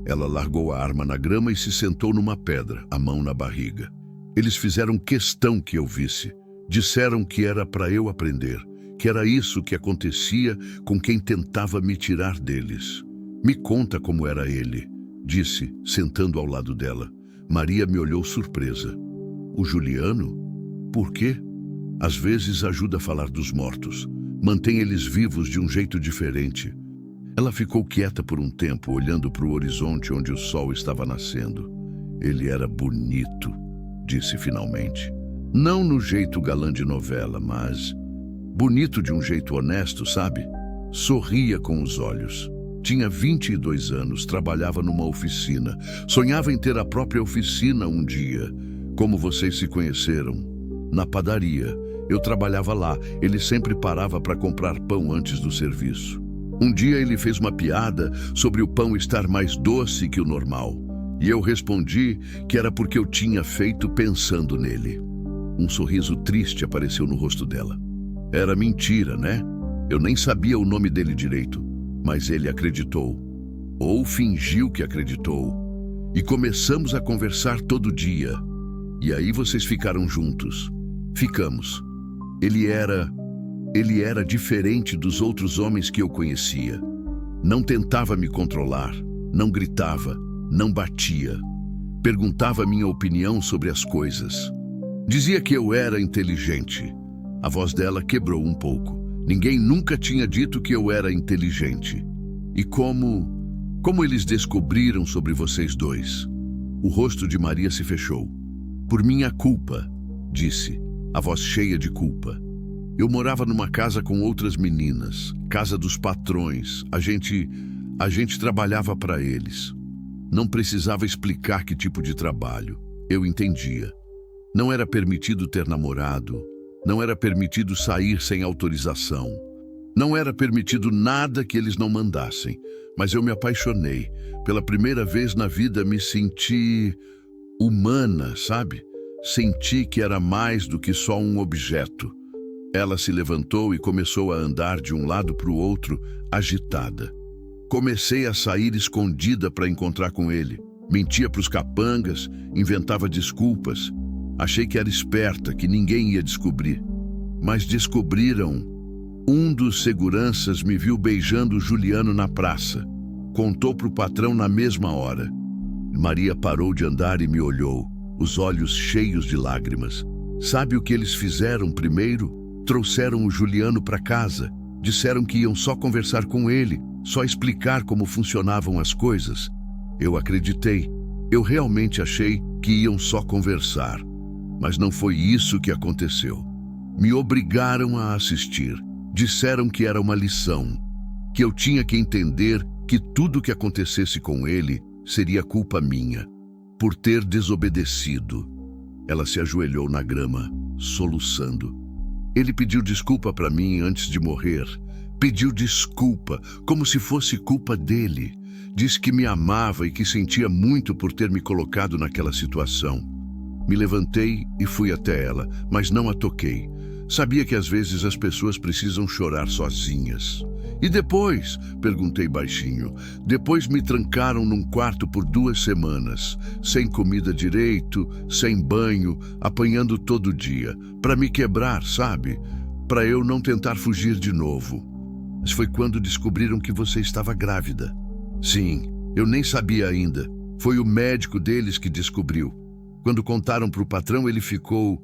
Ela largou a arma na grama e se sentou numa pedra, a mão na barriga. Eles fizeram questão que eu visse. Disseram que era para eu aprender, que era isso que acontecia com quem tentava me tirar deles. Me conta como era ele, disse, sentando ao lado dela. Maria me olhou surpresa. O Juliano? Por quê? Às vezes ajuda a falar dos mortos. Mantém eles vivos de um jeito diferente. Ela ficou quieta por um tempo, olhando para o horizonte onde o sol estava nascendo. Ele era bonito, disse finalmente. Não no jeito galã de novela, mas bonito de um jeito honesto, sabe? Sorria com os olhos. Tinha 22 anos, trabalhava numa oficina. Sonhava em ter a própria oficina um dia. Como vocês se conheceram? Na padaria. Eu trabalhava lá. Ele sempre parava para comprar pão antes do serviço. Um dia ele fez uma piada sobre o pão estar mais doce que o normal. E eu respondi que era porque eu tinha feito pensando nele. Um sorriso triste apareceu no rosto dela. Era mentira, né? Eu nem sabia o nome dele direito, mas ele acreditou. Ou fingiu que acreditou. E começamos a conversar todo dia. E aí vocês ficaram juntos. Ficamos. Ele era diferente dos outros homens que eu conhecia. Não tentava me controlar, não gritava, não batia. Perguntava minha opinião sobre as coisas. Dizia que eu era inteligente. A voz dela quebrou um pouco. Ninguém nunca tinha dito que eu era inteligente. E como eles descobriram sobre vocês dois? O rosto de Maria se fechou. Por minha culpa, disse, a voz cheia de culpa. Eu morava numa casa com outras meninas, casa dos patrões. A gente trabalhava para eles. Não precisava explicar que tipo de trabalho. Eu entendia. Não era permitido ter namorado. Não era permitido sair sem autorização. Não era permitido nada que eles não mandassem. Mas eu me apaixonei. Pela primeira vez na vida me senti humana, sabe? Senti que era mais do que só um objeto. Ela se levantou e começou a andar de um lado para o outro, agitada. Comecei a sair escondida para encontrar com ele. Mentia para os capangas, inventava desculpas. Achei que era esperta, que ninguém ia descobrir. Mas descobriram. Um dos seguranças me viu beijando o Juliano na praça. Contou para o patrão na mesma hora. Maria parou de andar e me olhou, os olhos cheios de lágrimas. Sabe o que eles fizeram primeiro? Trouxeram o Juliano para casa. Disseram que iam só conversar com ele, só explicar como funcionavam as coisas. Eu acreditei. Eu realmente achei que iam só conversar. Mas não foi isso que aconteceu. Me obrigaram a assistir. Disseram que era uma lição, que eu tinha que entender que tudo que acontecesse com ele seria culpa minha, por ter desobedecido. Ela se ajoelhou na grama, soluçando. Ele pediu desculpa para mim antes de morrer. Pediu desculpa, como se fosse culpa dele. Disse que me amava e que sentia muito por ter me colocado naquela situação. Me levantei e fui até ela, mas não a toquei. Sabia que às vezes as pessoas precisam chorar sozinhas. E depois? Perguntei baixinho. Depois me trancaram num quarto por 2 semanas, sem comida direito, sem banho, apanhando todo dia, para me quebrar, sabe? Para eu não tentar fugir de novo. Mas foi quando descobriram que você estava grávida. Sim, eu nem sabia ainda. Foi o médico deles que descobriu. Quando contaram para o patrão, ele ficou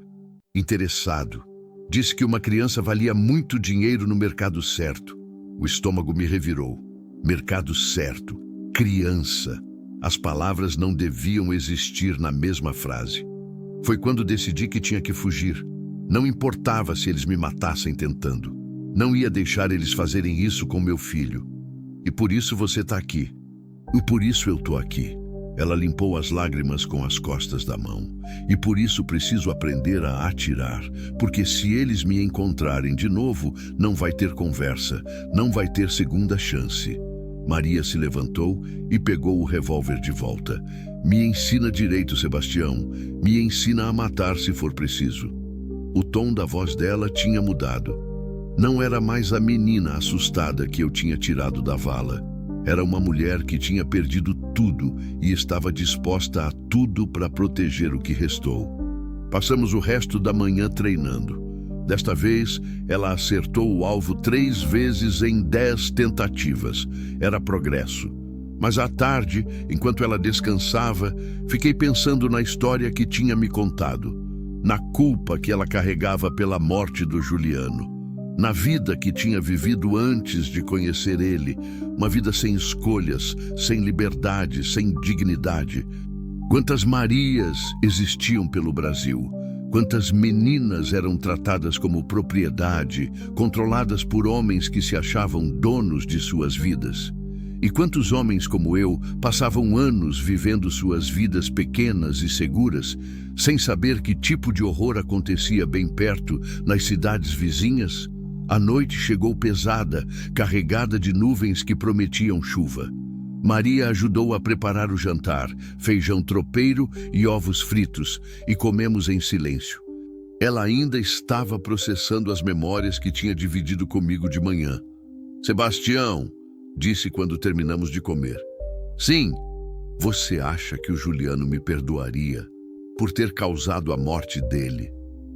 interessado. Disse que uma criança valia muito dinheiro no mercado certo. O estômago me revirou. Mercado certo. Criança. As palavras não deviam existir na mesma frase. Foi quando decidi que tinha que fugir. Não importava se eles me matassem tentando. Não ia deixar eles fazerem isso com meu filho. E por isso você está aqui. E por isso eu estou aqui. Ela limpou as lágrimas com as costas da mão. E por isso preciso aprender a atirar. Porque se eles me encontrarem de novo, não vai ter conversa. Não vai ter segunda chance. Maria se levantou e pegou o revólver de volta. Me ensina direito, Sebastião. Me ensina a matar se for preciso. O tom da voz dela tinha mudado. Não era mais a menina assustada que eu tinha tirado da vala. Era uma mulher que tinha perdido tudo e estava disposta a tudo para proteger o que restou. Passamos o resto da manhã treinando. Desta vez, ela acertou o alvo 3 vezes em 10 tentativas. Era progresso. Mas à tarde, enquanto ela descansava, fiquei pensando na história que tinha me contado, na culpa que ela carregava pela morte do Juliano, na vida que tinha vivido antes de conhecer ele, uma vida sem escolhas, sem liberdade, sem dignidade. Quantas Marias existiam pelo Brasil? Quantas meninas eram tratadas como propriedade, controladas por homens que se achavam donos de suas vidas? E quantos homens como eu passavam anos vivendo suas vidas pequenas e seguras, sem saber que tipo de horror acontecia bem perto, nas cidades vizinhas? A noite chegou pesada, carregada de nuvens que prometiam chuva. Maria ajudou a preparar o jantar, feijão tropeiro e ovos fritos, e comemos em silêncio. Ela ainda estava processando as memórias que tinha dividido comigo de manhã. Sebastião, disse quando terminamos de comer. Sim, você acha que o Juliano me perdoaria por ter causado a morte dele?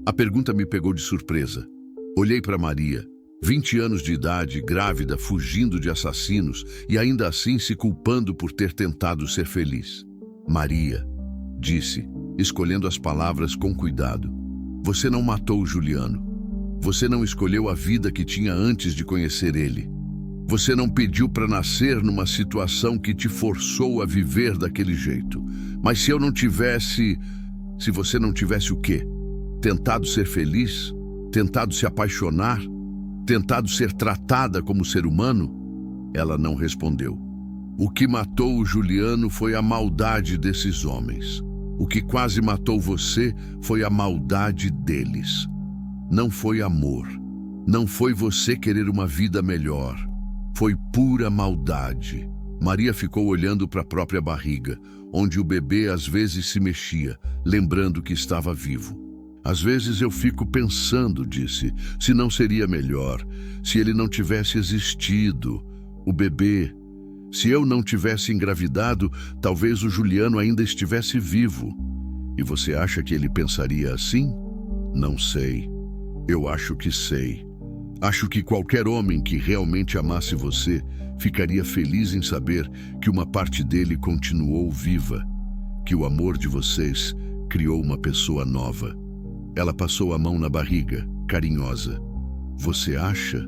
A pergunta me pegou de surpresa. Olhei para Maria, 20 anos de idade, grávida, fugindo de assassinos e ainda assim se culpando por ter tentado ser feliz. Maria, disse, escolhendo as palavras com cuidado, você não matou o Juliano. Você não escolheu a vida que tinha antes de conhecer ele. Você não pediu para nascer numa situação que te forçou a viver daquele jeito. Mas se eu não tivesse... Se você não tivesse o quê? Tentado ser feliz? Tentado se apaixonar? Tentado ser tratada como ser humano? Ela não respondeu. O que matou o Juliano foi a maldade desses homens. O que quase matou você foi a maldade deles. Não foi amor. Não foi você querer uma vida melhor. Foi pura maldade. Maria ficou olhando para a própria barriga, onde o bebê às vezes se mexia, lembrando que estava vivo. Às vezes eu fico pensando, disse, se não seria melhor, se ele não tivesse existido, o bebê. Se eu não tivesse engravidado, talvez o Juliano ainda estivesse vivo. E você acha que ele pensaria assim? Não sei. Eu acho que sei. Acho que qualquer homem que realmente amasse você ficaria feliz em saber que uma parte dele continuou viva, que o amor de vocês criou uma pessoa nova. Ela passou a mão na barriga, carinhosa. Você acha?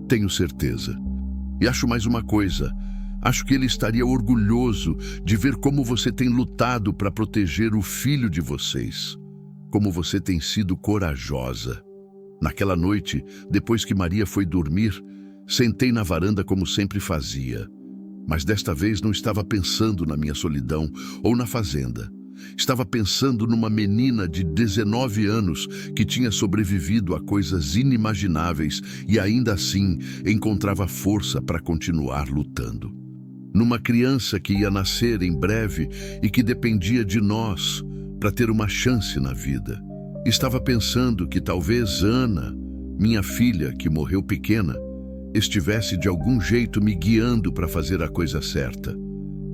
Tenho certeza. E acho mais uma coisa. Acho que ele estaria orgulhoso de ver como você tem lutado para proteger o filho de vocês. Como você tem sido corajosa. Naquela noite, depois que Maria foi dormir, sentei na varanda como sempre fazia. Mas desta vez não estava pensando na minha solidão ou na fazenda. Estava pensando numa menina de 19 anos que tinha sobrevivido a coisas inimagináveis e ainda assim encontrava força para continuar lutando. Numa criança que ia nascer em breve e que dependia de nós para ter uma chance na vida. Estava pensando que talvez Ana, minha filha que morreu pequena, estivesse de algum jeito me guiando para fazer a coisa certa.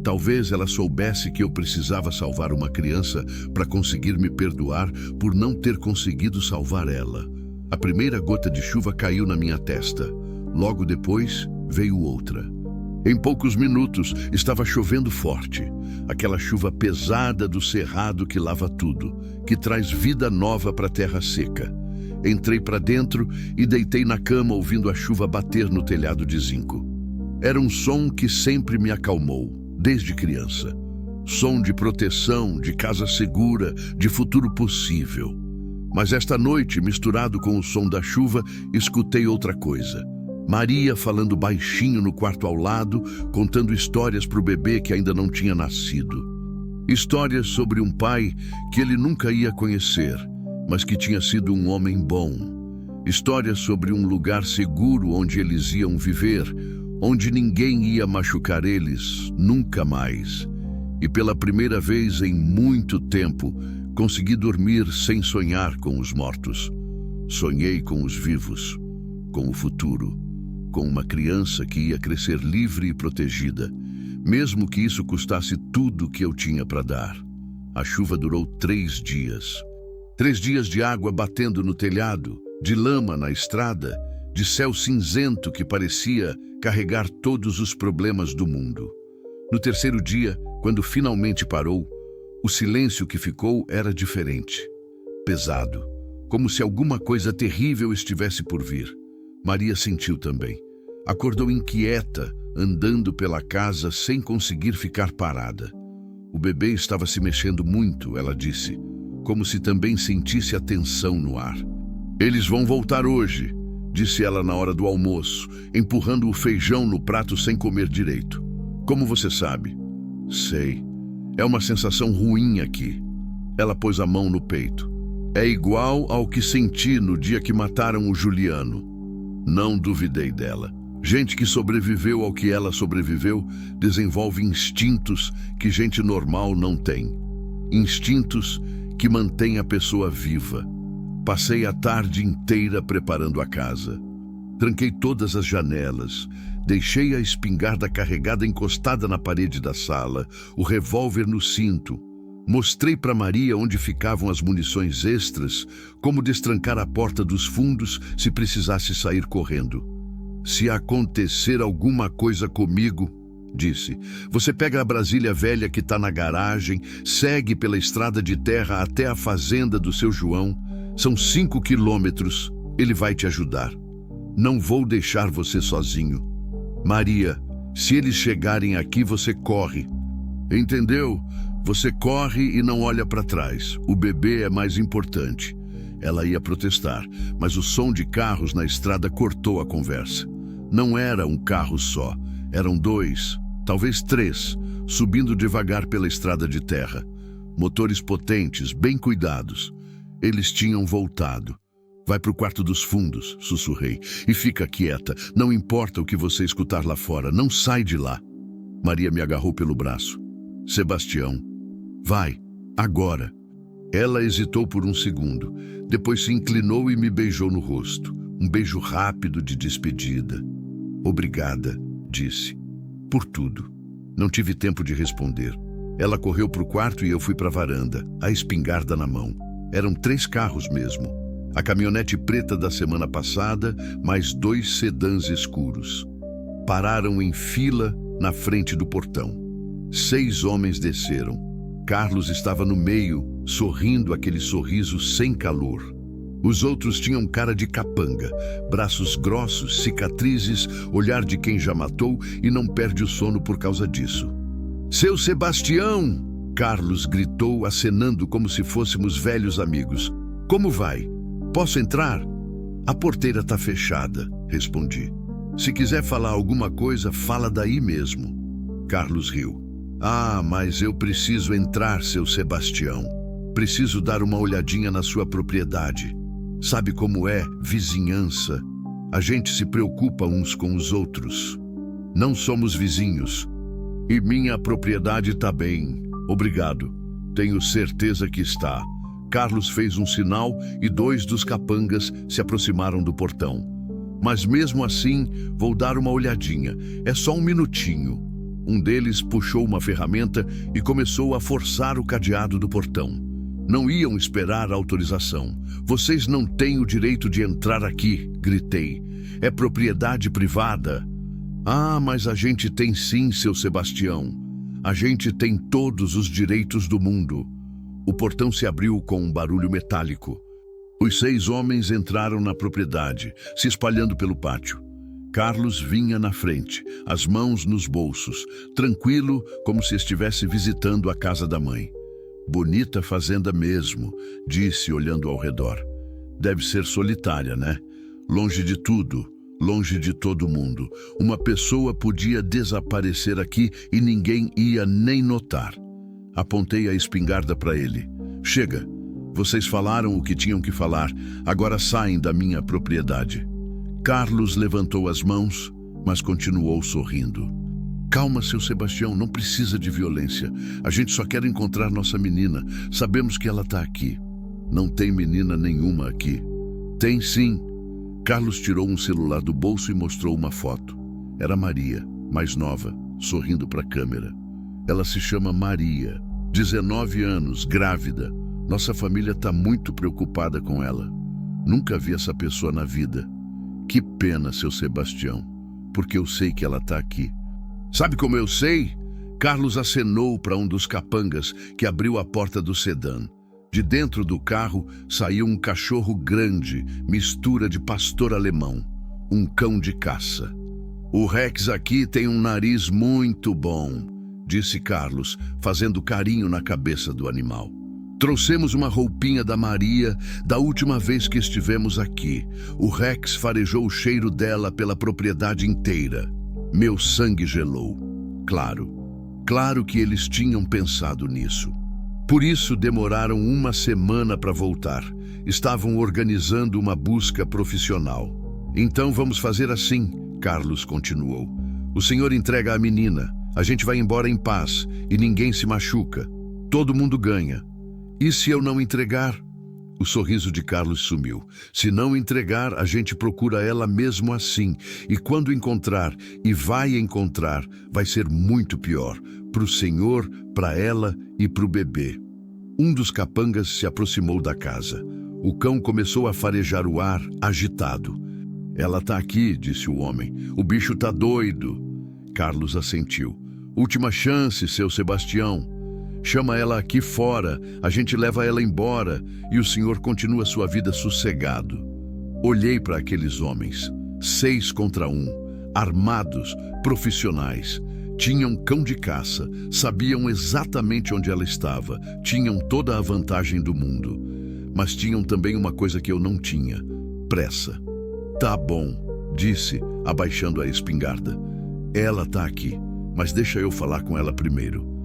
Talvez ela soubesse que eu precisava salvar uma criança para conseguir me perdoar por não ter conseguido salvar ela. A primeira gota de chuva caiu na minha testa. Logo depois, veio outra. Em poucos minutos, estava chovendo forte. Aquela chuva pesada do cerrado que lava tudo, que traz vida nova para a terra seca. Entrei para dentro e deitei na cama ouvindo a chuva bater no telhado de zinco. Era um som que sempre me acalmou. Desde criança. Som de proteção, de casa segura, de futuro possível. Mas esta noite, misturado com o som da chuva, escutei outra coisa. Maria falando baixinho no quarto ao lado, contando histórias para o bebê que ainda não tinha nascido. Histórias sobre um pai que ele nunca ia conhecer, mas que tinha sido um homem bom. Histórias sobre um lugar seguro onde eles iam viver, onde ninguém ia machucar eles nunca mais. E pela primeira vez em muito tempo, consegui dormir sem sonhar com os mortos. Sonhei com os vivos, com o futuro, com uma criança que ia crescer livre e protegida, mesmo que isso custasse tudo que eu tinha para dar. A chuva durou 3 dias. 3 dias de água batendo no telhado, de lama na estrada, de céu cinzento que parecia carregar todos os problemas do mundo. No terceiro dia, quando finalmente parou, o silêncio que ficou era diferente, pesado, como se alguma coisa terrível estivesse por vir. Maria sentiu também. Acordou inquieta, andando pela casa sem conseguir ficar parada. O bebê estava se mexendo muito, ela disse, como se também sentisse a tensão no ar. Eles vão voltar hoje, disse ela na hora do almoço, empurrando o feijão no prato sem comer direito. Como você sabe? Sei. É uma sensação ruim aqui. Ela pôs a mão no peito. É igual ao que senti no dia que mataram o Juliano. Não duvidei dela. Gente que sobreviveu ao que ela sobreviveu desenvolve instintos que gente normal não tem. Instintos que mantêm a pessoa viva. Passei a tarde inteira preparando a casa. Tranquei todas as janelas, deixei a espingarda carregada encostada na parede da sala, o revólver no cinto. Mostrei para Maria onde ficavam as munições extras, como destrancar a porta dos fundos se precisasse sair correndo. Se acontecer alguma coisa comigo, disse, você pega a Brasília velha que está na garagem, segue pela estrada de terra até a fazenda do seu João. São 5 quilômetros, ele vai te ajudar. Não vou deixar você sozinho. Maria, se eles chegarem aqui, você corre. Entendeu? Você corre e não olha para trás. O bebê é mais importante. Ela ia protestar, mas o som de carros na estrada cortou a conversa. Não era um carro só, eram 2, talvez 3, subindo devagar pela estrada de terra. Motores potentes, bem cuidados. Eles tinham voltado. Vai para o quarto dos fundos, sussurrei, e fica quieta. Não importa o que você escutar lá fora, não sai de lá. Maria me agarrou pelo braço. Sebastião, vai, agora. Ela hesitou por um segundo, depois se inclinou e me beijou no rosto. Um beijo rápido de despedida. Obrigada, disse, por tudo. Não tive tempo de responder. Ela correu para o quarto e eu fui para a varanda, a espingarda na mão. Eram 3 carros mesmo. A caminhonete preta da semana passada, mais 2 sedãs escuros. Pararam em fila na frente do portão. 6 homens desceram. Carlos estava no meio, sorrindo aquele sorriso sem calor. Os outros tinham cara de capanga, braços grossos, cicatrizes, olhar de quem já matou e não perde o sono por causa disso. Seu Sebastião! Carlos gritou, acenando como se fôssemos velhos amigos. Como vai? Posso entrar? A porteira está fechada, respondi. Se quiser falar alguma coisa, fala daí mesmo. Carlos riu. Ah, mas eu preciso entrar, seu Sebastião. Preciso dar uma olhadinha na sua propriedade. Sabe como é, vizinhança? A gente se preocupa uns com os outros. Não somos vizinhos. E minha propriedade está bem. Obrigado. Tenho certeza que está. Carlos fez um sinal e 2 dos capangas se aproximaram do portão. Mas mesmo assim, vou dar uma olhadinha. É só um minutinho. Um deles puxou uma ferramenta e começou a forçar o cadeado do portão. Não iam esperar a autorização. Vocês não têm o direito de entrar aqui, gritei. É propriedade privada. Ah, mas a gente tem sim, seu Sebastião. A gente tem todos os direitos do mundo. O portão se abriu com um barulho metálico. Os 6 homens entraram na propriedade, se espalhando pelo pátio. Carlos vinha na frente, as mãos nos bolsos, tranquilo como se estivesse visitando a casa da mãe. Bonita fazenda mesmo, disse olhando ao redor. Deve ser solitária, né? Longe de tudo, longe de todo mundo. Uma pessoa podia desaparecer aqui e ninguém ia nem notar. Apontei a espingarda para ele. Chega, vocês falaram o que tinham que falar, agora saem da minha propriedade. Carlos levantou as mãos, mas continuou sorrindo. Calma, seu Sebastião, não precisa de violência. A gente só quer encontrar nossa menina. Sabemos que ela está aqui. Não tem menina nenhuma aqui. Tem sim. Carlos tirou um celular do bolso e mostrou uma foto. Era Maria, mais nova, sorrindo para a câmera. Ela se chama Maria, 19 anos, grávida. Nossa família está muito preocupada com ela. Nunca vi essa pessoa na vida. Que pena, seu Sebastião, porque eu sei que ela está aqui. Sabe como eu sei? Carlos acenou para um dos capangas que abriu a porta do sedã. De dentro do carro saiu um cachorro grande, mistura de pastor alemão, um cão de caça. O Rex aqui tem um nariz muito bom, disse Carlos, fazendo carinho na cabeça do animal. Trouxemos uma roupinha da Maria da última vez que estivemos aqui. O Rex farejou o cheiro dela pela propriedade inteira. Meu sangue gelou. Claro que eles tinham pensado nisso. Por isso demoraram uma semana para voltar. Estavam organizando uma busca profissional. Então vamos fazer assim, Carlos continuou. O senhor entrega a menina. A gente vai embora em paz e ninguém se machuca. Todo mundo ganha. E se eu não entregar? O sorriso de Carlos sumiu. Se não entregar, a gente procura ela mesmo assim. E quando encontrar, e vai encontrar, vai ser muito pior. Para o senhor, para ela e para o bebê. Um dos capangas se aproximou da casa. O cão começou a farejar o ar, agitado. Ela está aqui, disse o homem. O bicho está doido. Carlos assentiu. Última chance, seu Sebastião. Chama ela aqui fora, a gente leva ela embora e o senhor continua sua vida sossegado. Olhei para aqueles homens, 6 contra 1, armados, profissionais. Tinham cão de caça, sabiam exatamente onde ela estava, tinham toda a vantagem do mundo. Mas tinham também uma coisa que eu não tinha, pressa. Tá bom, disse, abaixando a espingarda. Ela tá aqui, mas deixa eu falar com ela primeiro.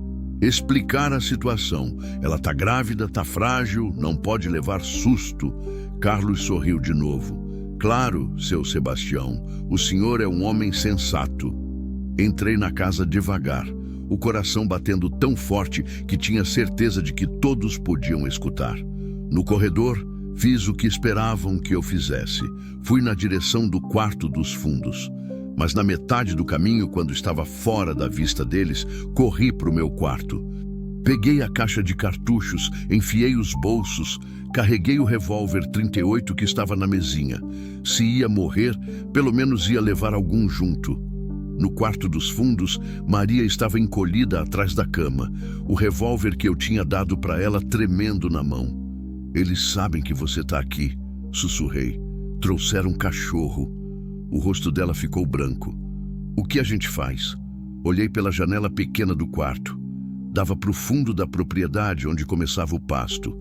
Explicar a situação. Ela tá grávida, tá frágil, não pode levar susto. Carlos sorriu de novo. Claro, seu Sebastião, o senhor é um homem sensato. Entrei na casa devagar, o coração batendo tão forte que tinha certeza de que todos podiam escutar. No corredor, fiz o que esperavam que eu fizesse. Fui na direção do quarto dos fundos. Mas na metade do caminho, quando estava fora da vista deles, corri para o meu quarto. Peguei a caixa de cartuchos, enfiei os bolsos, carreguei o revólver 38 que estava na mesinha. Se ia morrer, pelo menos ia levar algum junto. No quarto dos fundos, Maria estava encolhida atrás da cama, o revólver que eu tinha dado para ela tremendo na mão. Eles sabem que você está aqui, sussurrei. Trouxeram um cachorro. O rosto dela ficou branco. O que a gente faz? Olhei pela janela pequena do quarto. Dava para o fundo da propriedade onde começava o pasto.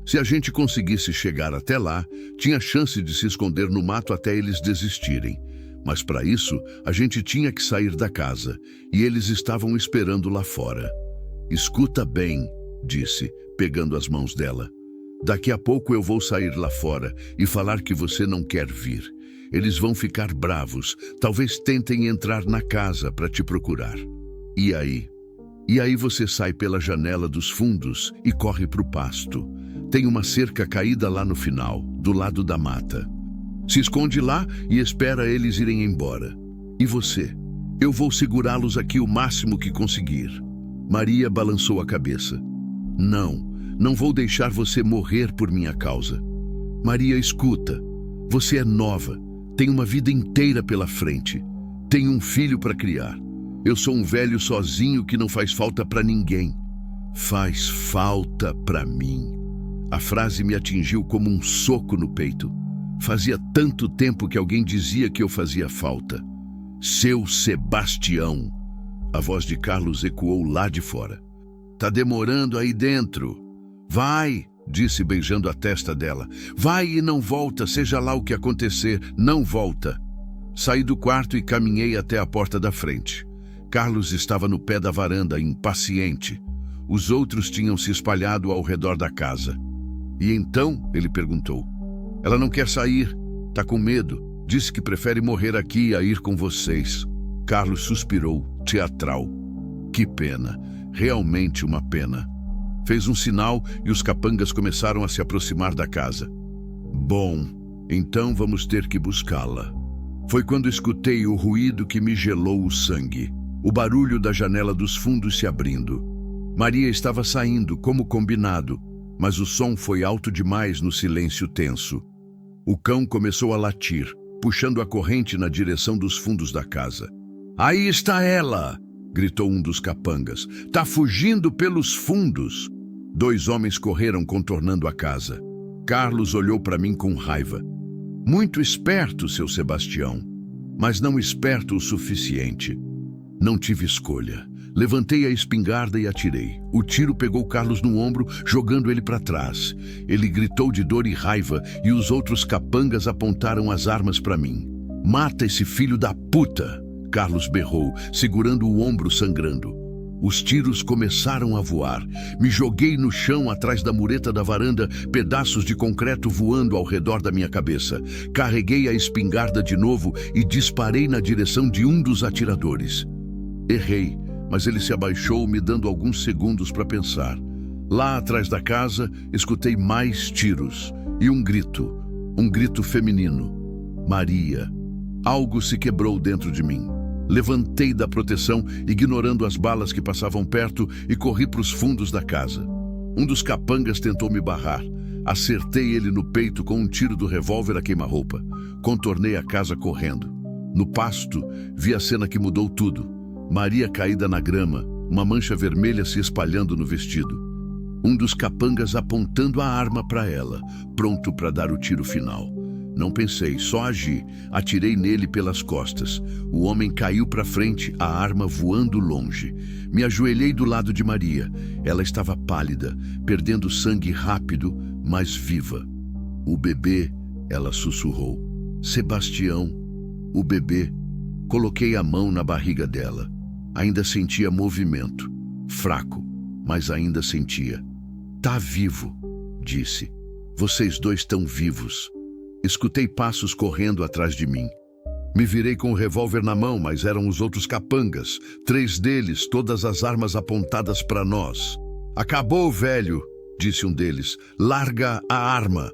Se a gente conseguisse chegar até lá, tinha chance de se esconder no mato até eles desistirem. Mas para isso, a gente tinha que sair da casa, e eles estavam esperando lá fora. Escuta bem, disse, pegando as mãos dela. Daqui a pouco eu vou sair lá fora e falar que você não quer vir. Eles vão ficar bravos, talvez tentem entrar na casa para te procurar. E aí? E aí você sai pela janela dos fundos e corre para o pasto. Tem uma cerca caída lá no final, do lado da mata. Se esconde lá e espera eles irem embora. E você? Eu vou segurá-los aqui o máximo que conseguir. Maria balançou a cabeça. Não vou deixar você morrer por minha causa. Maria, escuta. Você é nova. Tem uma vida inteira pela frente. Tem um filho para criar. Eu sou um velho sozinho que não faz falta para ninguém. Faz falta para mim. A frase me atingiu como um soco no peito. Fazia tanto tempo que alguém dizia que eu fazia falta. Seu Sebastião. A voz de Carlos ecoou lá de fora. Tá demorando aí dentro. Vai, disse beijando a testa dela. Vai e não volta, seja lá o que acontecer, não volta. Saí do quarto e caminhei até a porta da frente. Carlos estava no pé da varanda, impaciente. Os outros tinham se espalhado ao redor da casa. E então, ele perguntou. Ela não quer sair, tá com medo, Disse que prefere morrer aqui a ir com vocês. Carlos suspirou, teatral. Que pena, realmente uma pena. Fez um sinal e os capangas começaram a se aproximar da casa. Bom, então vamos ter que buscá-la. Foi quando escutei o ruído que me gelou o sangue. O barulho da janela dos fundos se abrindo. Maria estava saindo, como combinado, mas o som foi alto demais no silêncio tenso. O cão começou a latir, puxando a corrente na direção dos fundos da casa. Aí está ela! Gritou um dos capangas. Tá fugindo pelos fundos! 2 homens correram contornando a casa. Carlos olhou para mim com raiva. Muito esperto, seu Sebastião, mas não esperto o suficiente. Não tive escolha. Levantei a espingarda e atirei. O tiro pegou Carlos no ombro, jogando ele para trás. Ele gritou de dor e raiva e os outros capangas apontaram as armas para mim. Mata esse filho da puta! Carlos berrou, segurando o ombro sangrando. Os tiros começaram a voar. Me joguei no chão atrás da mureta da varanda, pedaços de concreto voando ao redor da minha cabeça. Carreguei a espingarda de novo e disparei na direção de um dos atiradores. Errei, mas ele se abaixou, me dando alguns segundos para pensar. Lá atrás da casa, escutei mais tiros e um grito feminino. Maria. Algo se quebrou dentro de mim. Levantei da proteção, ignorando as balas que passavam perto, e corri para os fundos da casa. Um dos capangas tentou me barrar. Acertei ele no peito com um tiro do revólver a queima-roupa. Contornei a casa correndo. No pasto, vi a cena que mudou tudo. Maria caída na grama, uma mancha vermelha se espalhando no vestido. Um dos capangas apontando a arma para ela, pronto para dar o tiro final. Não pensei, só agi. Atirei nele pelas costas. O homem caiu para frente, a arma voando longe. Me ajoelhei do lado de Maria. Ela estava pálida, perdendo sangue rápido, mas viva. O bebê, ela sussurrou. Sebastião, o bebê. Coloquei a mão na barriga dela. Ainda sentia movimento. Fraco, mas ainda sentia. Tá vivo, disse. Vocês 2 estão vivos. Escutei passos correndo atrás de mim. Me virei com o revólver na mão, mas eram os outros capangas. 3 deles, todas as armas apontadas para nós. Acabou, velho, disse um deles. Larga a arma.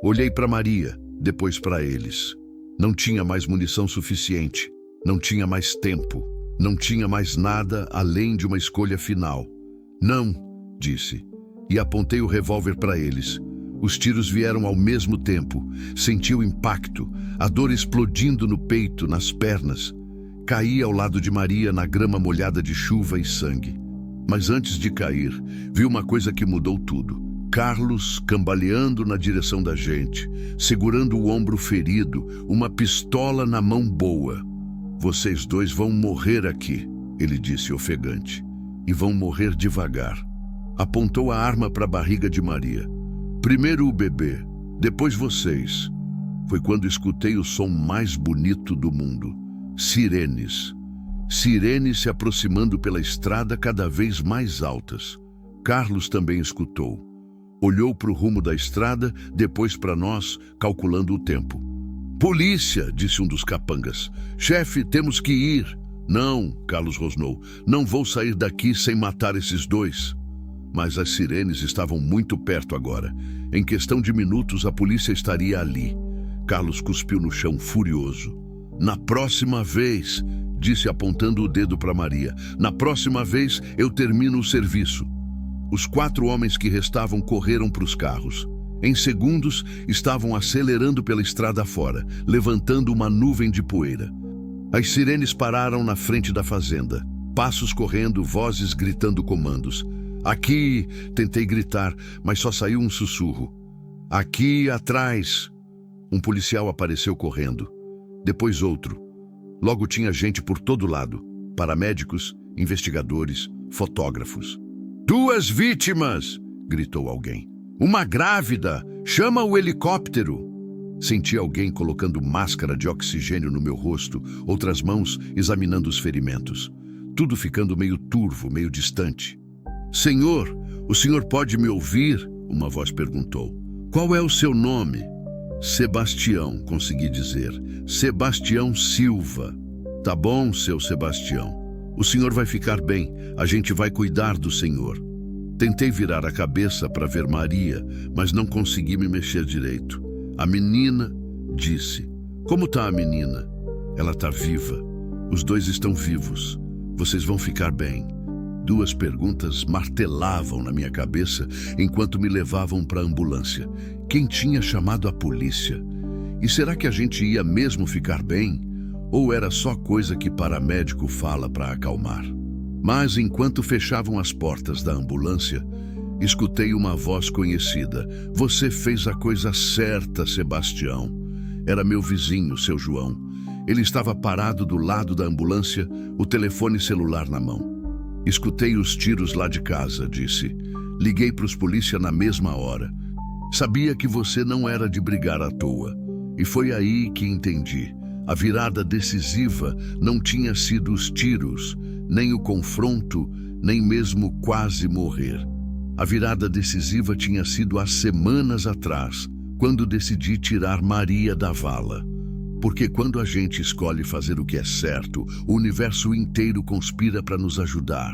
Olhei para Maria, depois para eles. Não tinha mais munição suficiente. Não tinha mais tempo. Não tinha mais nada além de uma escolha final. Não, disse, e apontei o revólver para eles. Os tiros vieram ao mesmo tempo. Senti o impacto, a dor explodindo no peito, nas pernas. Caí ao lado de Maria na grama molhada de chuva e sangue. Mas antes de cair, vi uma coisa que mudou tudo. Carlos cambaleando na direção da gente, segurando o ombro ferido, uma pistola na mão boa. Vocês 2 vão morrer aqui, ele disse ofegante, e vão morrer devagar. Apontou a arma para a barriga de Maria. Primeiro o bebê, depois vocês. Foi quando escutei o som mais bonito do mundo. Sirenes. Sirenes se aproximando pela estrada cada vez mais altas. Carlos também escutou. Olhou para o rumo da estrada, depois para nós, calculando o tempo. Polícia, disse um dos capangas. Chefe, temos que ir. Não, Carlos rosnou. Não vou sair daqui sem matar esses 2. Mas as sirenes estavam muito perto agora. Em questão de minutos, a polícia estaria ali. Carlos cuspiu no chão, furioso. Na próxima vez, disse apontando o dedo para Maria. Na próxima vez, eu termino o serviço. Os 4 homens que restavam correram para os carros. Em segundos, estavam acelerando pela estrada fora, levantando uma nuvem de poeira. As sirenes pararam na frente da fazenda. Passos correndo, vozes gritando comandos. Aqui, tentei gritar, mas só saiu um sussurro. Aqui atrás. Um policial apareceu correndo. Depois outro. Logo tinha gente por todo lado. Paramédicos, investigadores, fotógrafos. 2 vítimas! Gritou alguém. Uma grávida! Chama o helicóptero! Senti alguém colocando máscara de oxigênio no meu rosto, outras mãos examinando os ferimentos. Tudo ficando meio turvo, meio distante. Senhor, o senhor pode me ouvir? Uma voz perguntou. Qual é o seu nome? Sebastião, consegui dizer. Sebastião Silva. Tá bom, seu Sebastião. O senhor vai ficar bem. A gente vai cuidar do senhor. Tentei virar a cabeça para ver Maria, mas não consegui me mexer direito. A menina disse: Como tá a menina? Ela tá viva. Os dois estão vivos. Vocês vão ficar bem. Duas perguntas martelavam na minha cabeça enquanto me levavam para a ambulância. Quem tinha chamado a polícia? E será que a gente ia mesmo ficar bem? Ou era só coisa que paramédico fala para acalmar? Mas enquanto fechavam as portas da ambulância, escutei uma voz conhecida. Você fez a coisa certa, Sebastião. Era meu vizinho, seu João. Ele estava parado do lado da ambulância, o telefone celular na mão. Escutei os tiros lá de casa, disse. Liguei para os polícia na mesma hora. Sabia que você não era de brigar à toa. E foi aí que entendi. A virada decisiva não tinha sido os tiros, nem o confronto, nem mesmo quase morrer. A virada decisiva tinha sido há semanas atrás, quando decidi tirar Maria da vala. Porque quando a gente escolhe fazer o que é certo, o universo inteiro conspira para nos ajudar,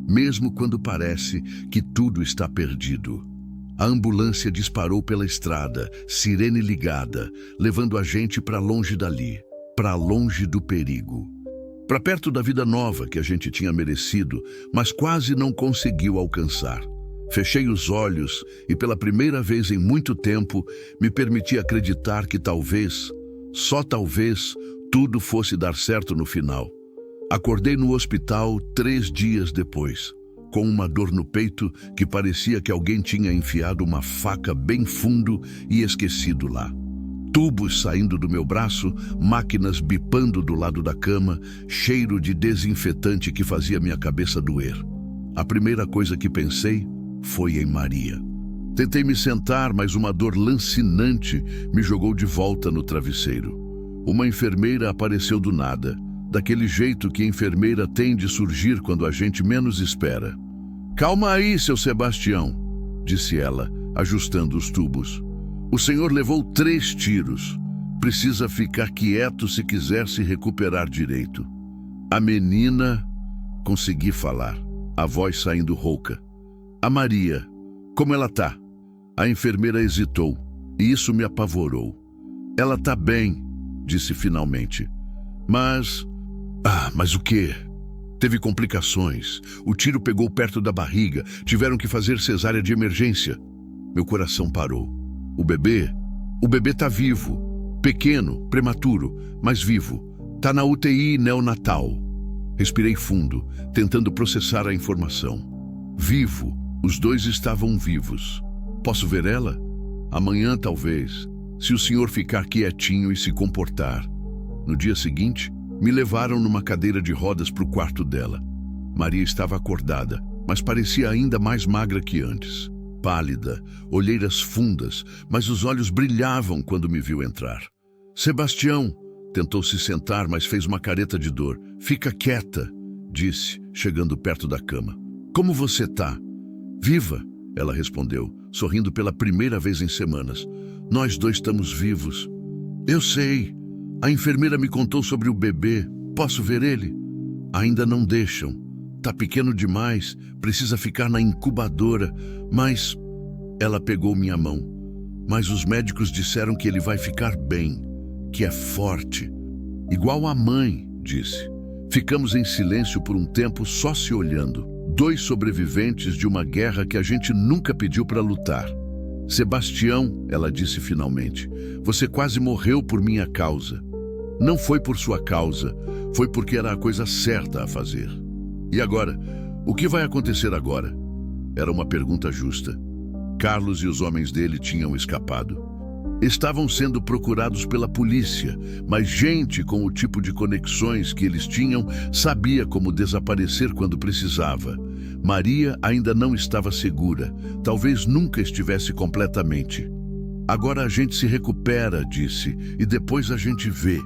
mesmo quando parece que tudo está perdido. A ambulância disparou pela estrada, sirene ligada, levando a gente para longe dali, para longe do perigo. Para perto da vida nova que a gente tinha merecido, mas quase não conseguiu alcançar. Fechei os olhos e pela primeira vez em muito tempo me permiti acreditar que talvez, só talvez, tudo fosse dar certo no final. Acordei no hospital 3 dias depois, com uma dor no peito que parecia que alguém tinha enfiado uma faca bem fundo e esquecido lá. Tubos saindo do meu braço, máquinas bipando do lado da cama, cheiro de desinfetante que fazia minha cabeça doer. A primeira coisa que pensei foi em Maria. Tentei me sentar, mas uma dor lancinante me jogou de volta no travesseiro. Uma enfermeira apareceu do nada, daquele jeito que a enfermeira tem de surgir quando a gente menos espera. Calma aí, seu Sebastião, disse ela, ajustando os tubos. O senhor levou 3 tiros. Precisa ficar quieto se quiser se recuperar direito. A menina... Consegui falar, a voz saindo rouca. A Maria, como ela tá? A enfermeira hesitou, e isso me apavorou. Ela tá bem, disse finalmente. Mas o quê? Teve complicações. O tiro pegou perto da barriga. Tiveram que fazer cesárea de emergência. Meu coração parou. O bebê tá vivo. Pequeno, prematuro, mas vivo. Tá na UTI neonatal. Respirei fundo, tentando processar a informação. Vivo. Os dois estavam vivos. Posso ver ela? Amanhã, talvez, se o senhor ficar quietinho e se comportar. No dia seguinte, me levaram numa cadeira de rodas para o quarto dela. Maria estava acordada, mas parecia ainda mais magra que antes. Pálida, olheiras fundas, mas os olhos brilhavam quando me viu entrar. Sebastião! Tentou se sentar, mas fez uma careta de dor. Fica quieta, disse, chegando perto da cama. Como você tá? Viva, ela respondeu, sorrindo pela primeira vez em semanas. Nós dois estamos vivos. Eu sei. A enfermeira me contou sobre o bebê. Posso ver ele? Ainda não deixam. Tá pequeno demais, precisa ficar na incubadora. Mas... Ela pegou minha mão. Mas os médicos disseram que ele vai ficar bem, que é forte. Igual a mãe, disse. Ficamos em silêncio por um tempo só se olhando. 2 sobreviventes de uma guerra que a gente nunca pediu para lutar. Sebastião, ela disse finalmente, você quase morreu por minha causa. Não foi por sua causa, foi porque era a coisa certa a fazer. E agora? O que vai acontecer agora? Era uma pergunta justa. Carlos e os homens dele tinham escapado. Estavam sendo procurados pela polícia, mas gente com o tipo de conexões que eles tinham sabia como desaparecer quando precisava. Maria ainda não estava segura, talvez nunca estivesse completamente. Agora a gente se recupera, disse, e depois a gente vê.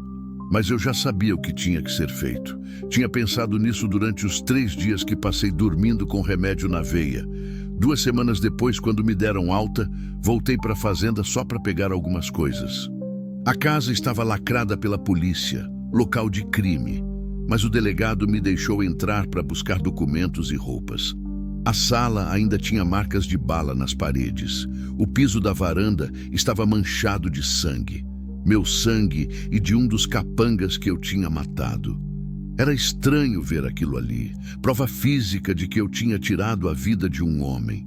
Mas eu já sabia o que tinha que ser feito. Tinha pensado nisso durante os 3 dias que passei dormindo com remédio na veia. 2 semanas depois, quando me deram alta, voltei para a fazenda só para pegar algumas coisas. A casa estava lacrada pela polícia, local de crime, mas o delegado me deixou entrar para buscar documentos e roupas. A sala ainda tinha marcas de bala nas paredes. O piso da varanda estava manchado de sangue. Meu sangue e de um dos capangas que eu tinha matado. Era estranho ver aquilo ali, prova física de que eu tinha tirado a vida de um homem.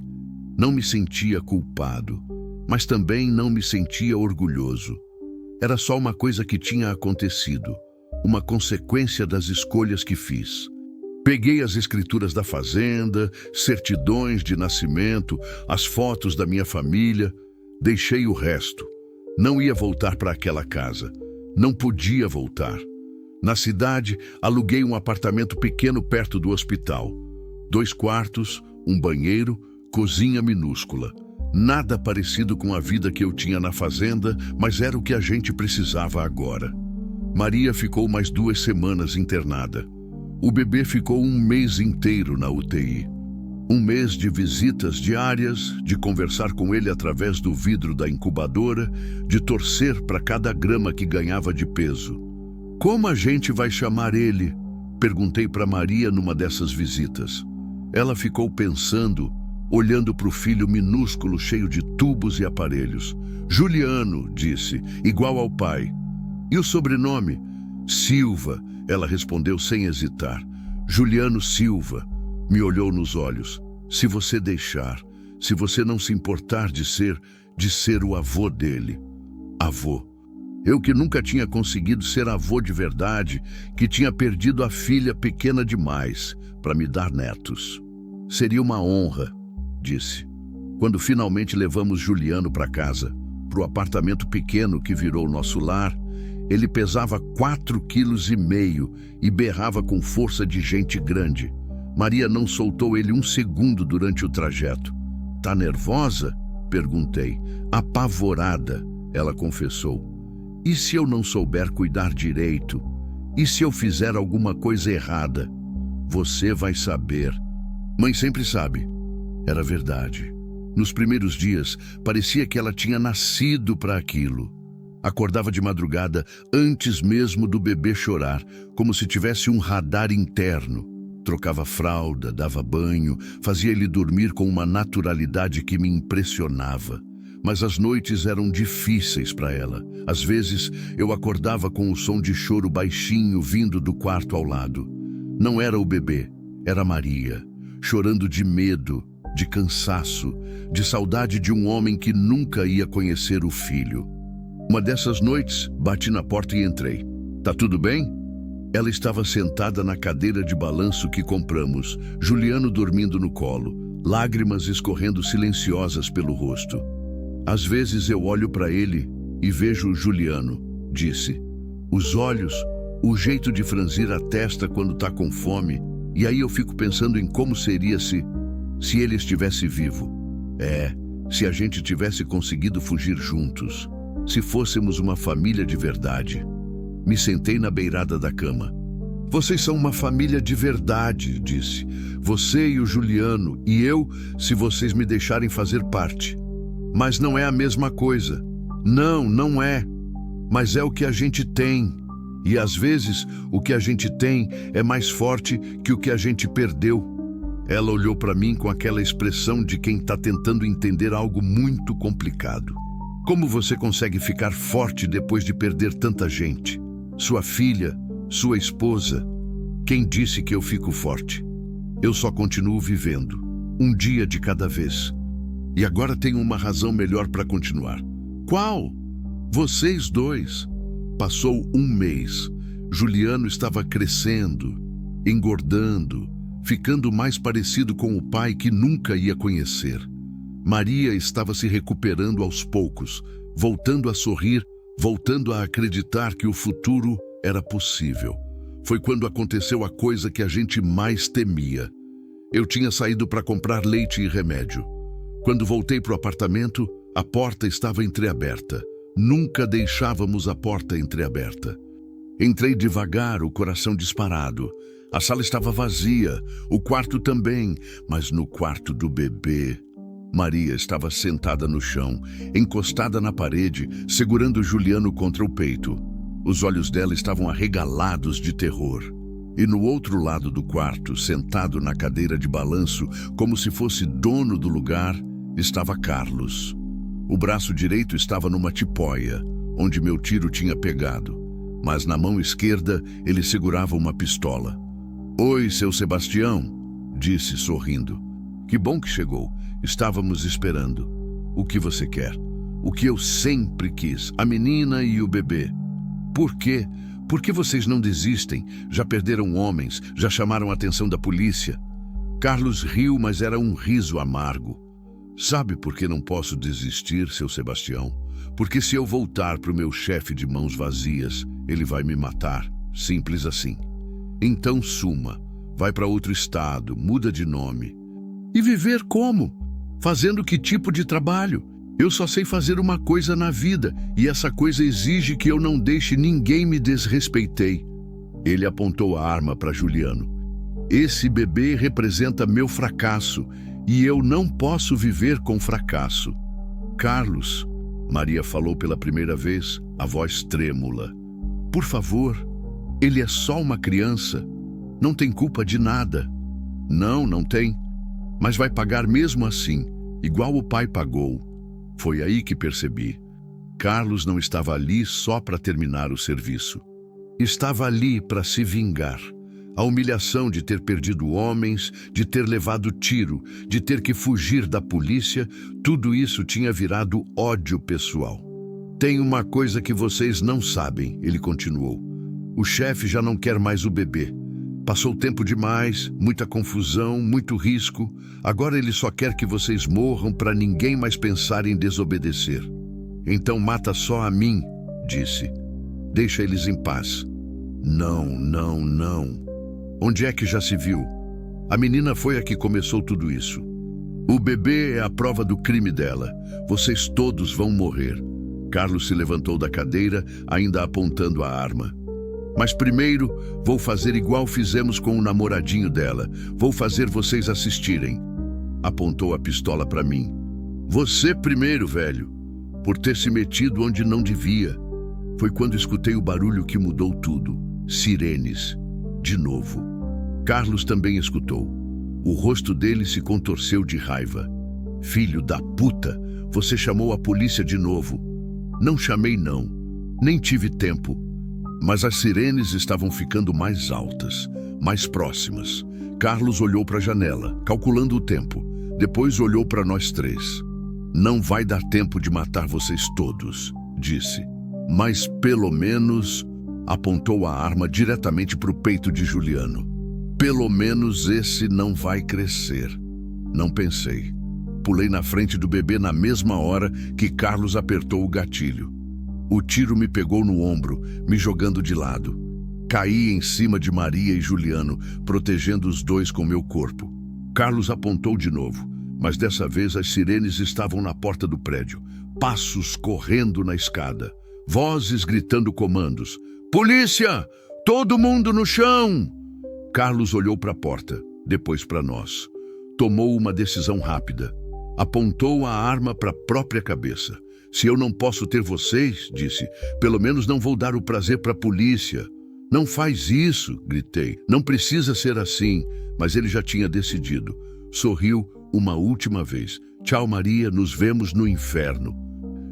Não me sentia culpado, mas também não me sentia orgulhoso. Era só uma coisa que tinha acontecido, uma consequência das escolhas que fiz. Peguei as escrituras da fazenda, certidões de nascimento, as fotos da minha família, deixei o resto. Não ia voltar para aquela casa. Não podia voltar. Na cidade, aluguei um apartamento pequeno perto do hospital. 2 quartos, um banheiro, cozinha minúscula. Nada parecido com a vida que eu tinha na fazenda, mas era o que a gente precisava agora. Maria ficou mais 2 semanas internada. O bebê ficou 1 mês inteiro na UTI. 1 mês de visitas diárias, de conversar com ele através do vidro da incubadora, de torcer para cada grama que ganhava de peso. Como a gente vai chamar ele? Perguntei para Maria numa dessas visitas. Ela ficou pensando, olhando para o filho minúsculo cheio de tubos e aparelhos. Juliano, disse, igual ao pai. E o sobrenome? Silva, ela respondeu sem hesitar. Juliano Silva. Me olhou nos olhos. Se você deixar, se você não se importar de ser o avô dele. Avô. Eu que nunca tinha conseguido ser avô de verdade, que tinha perdido a filha pequena demais para me dar netos. Seria uma honra, disse. Quando finalmente levamos Juliano para casa, para o apartamento pequeno que virou nosso lar, ele pesava 4,5 quilos e berrava com força de gente grande. Maria não soltou ele 1 segundo durante o trajeto. Tá nervosa? Perguntei. Apavorada, ela confessou. E se eu não souber cuidar direito? E se eu fizer alguma coisa errada? Você vai saber. Mãe sempre sabe. Era verdade. Nos primeiros dias, parecia que ela tinha nascido para aquilo. Acordava de madrugada antes mesmo do bebê chorar, como se tivesse um radar interno. Trocava fralda, dava banho, fazia ele dormir com uma naturalidade que me impressionava. Mas as noites eram difíceis para ela. Às vezes, eu acordava com o som de choro baixinho vindo do quarto ao lado. Não era o bebê, era Maria, chorando de medo, de cansaço, de saudade de um homem que nunca ia conhecer o filho. Uma dessas noites, bati na porta e entrei. Tá tudo bem? Ela estava sentada na cadeira de balanço que compramos, Juliano dormindo no colo, lágrimas escorrendo silenciosas pelo rosto. Às vezes eu olho para ele e vejo o Juliano, disse. Os olhos, o jeito de franzir a testa quando tá com fome, e aí eu fico pensando em como seria se ele estivesse vivo. Se a gente tivesse conseguido fugir juntos, se fôssemos uma família de verdade. Me sentei na beirada da cama. Vocês são uma família de verdade, disse. Você e o Juliano, e eu, se vocês me deixarem fazer parte. Mas não é a mesma coisa. Não, não é. Mas é o que a gente tem. E às vezes, o que a gente tem é mais forte que o que a gente perdeu. Ela olhou para mim com aquela expressão de quem está tentando entender algo muito complicado. Como você consegue ficar forte depois de perder tanta gente? Sua filha, sua esposa. Quem disse que eu fico forte? Eu só continuo vivendo, um dia de cada vez. E agora tenho uma razão melhor para continuar. Qual? Vocês 2. Passou 1 mês. Juliano estava crescendo, engordando, ficando mais parecido com o pai que nunca ia conhecer. Maria estava se recuperando aos poucos, voltando a sorrir, voltando a acreditar que o futuro era possível. Foi quando aconteceu a coisa que a gente mais temia. Eu tinha saído para comprar leite e remédio. Quando voltei para o apartamento, a porta estava entreaberta. Nunca deixávamos a porta entreaberta. Entrei devagar, o coração disparado. A sala estava vazia, o quarto também, mas no quarto do bebê... Maria estava sentada no chão, encostada na parede, segurando Juliano contra o peito. Os olhos dela estavam arregalados de terror. E no outro lado do quarto, sentado na cadeira de balanço, como se fosse dono do lugar, estava Carlos. O braço direito estava numa tipóia, onde meu tiro tinha pegado, mas na mão esquerda ele segurava uma pistola. "Oi, seu Sebastião", disse sorrindo. "Que bom que chegou. Estávamos esperando. O que você quer?" "O que eu sempre quis, a menina e o bebê." "Por quê? Por que vocês não desistem? Já perderam homens, já chamaram a atenção da polícia." Carlos riu, mas era um riso amargo. "Sabe por que não posso desistir, seu Sebastião? Porque se eu voltar para o meu chefe de mãos vazias, ele vai me matar. Simples assim. Então suma, vai para outro estado, muda de nome." "E viver como? Fazendo que tipo de trabalho? Eu só sei fazer uma coisa na vida, e essa coisa exige que eu não deixe ninguém me desrespeitei." Ele apontou a arma para Juliano. "Esse bebê representa meu fracasso, e eu não posso viver com fracasso." "Carlos", Maria falou pela primeira vez, a voz trêmula. "Por favor, ele é só uma criança. Não tem culpa de nada." "Não, não tem. Mas vai pagar mesmo assim, igual o pai pagou." Foi aí que percebi. Carlos não estava ali só para terminar o serviço. Estava ali para se vingar. A humilhação de ter perdido homens, de ter levado tiro, de ter que fugir da polícia, tudo isso tinha virado ódio pessoal. "Tem uma coisa que vocês não sabem", ele continuou. "O chefe já não quer mais o bebê. Passou tempo demais, muita confusão, muito risco. Agora ele só quer que vocês morram para ninguém mais pensar em desobedecer. Então mata só a mim", disse. "Deixa eles em paz." "Não, não, não. Onde é que já se viu? A menina foi a que começou tudo isso. O bebê é a prova do crime dela. Vocês todos vão morrer." Carlos se levantou da cadeira, ainda apontando a arma. "Mas primeiro, vou fazer igual fizemos com o namoradinho dela. Vou fazer vocês assistirem." Apontou a pistola para mim. "Você primeiro, velho, por ter se metido onde não devia." Foi quando escutei o barulho que mudou tudo. Sirenes. De novo. Carlos também escutou. O rosto dele se contorceu de raiva. "Filho da puta, você chamou a polícia de novo." "Não chamei não. Nem tive tempo." Mas as sirenes estavam ficando mais altas, mais próximas. Carlos olhou para a janela, calculando o tempo. Depois olhou para nós três. "Não vai dar tempo de matar vocês todos", disse. "Mas pelo menos..." Apontou a arma diretamente para o peito de Juliano. "Pelo menos esse não vai crescer." Não pensei. Pulei na frente do bebê na mesma hora que Carlos apertou o gatilho. O tiro me pegou no ombro, me jogando de lado. Caí em cima de Maria e Juliano, protegendo os dois com meu corpo. Carlos apontou de novo, mas dessa vez as sirenes estavam na porta do prédio. Passos correndo na escada. Vozes gritando comandos. "Polícia! Todo mundo no chão!" Carlos olhou para a porta, depois para nós. Tomou uma decisão rápida. Apontou a arma para a própria cabeça. "Se eu não posso ter vocês", disse, "pelo menos não vou dar o prazer para a polícia." "Não faz isso", gritei. "Não precisa ser assim." Mas ele já tinha decidido. Sorriu uma última vez. "Tchau, Maria, nos vemos no inferno."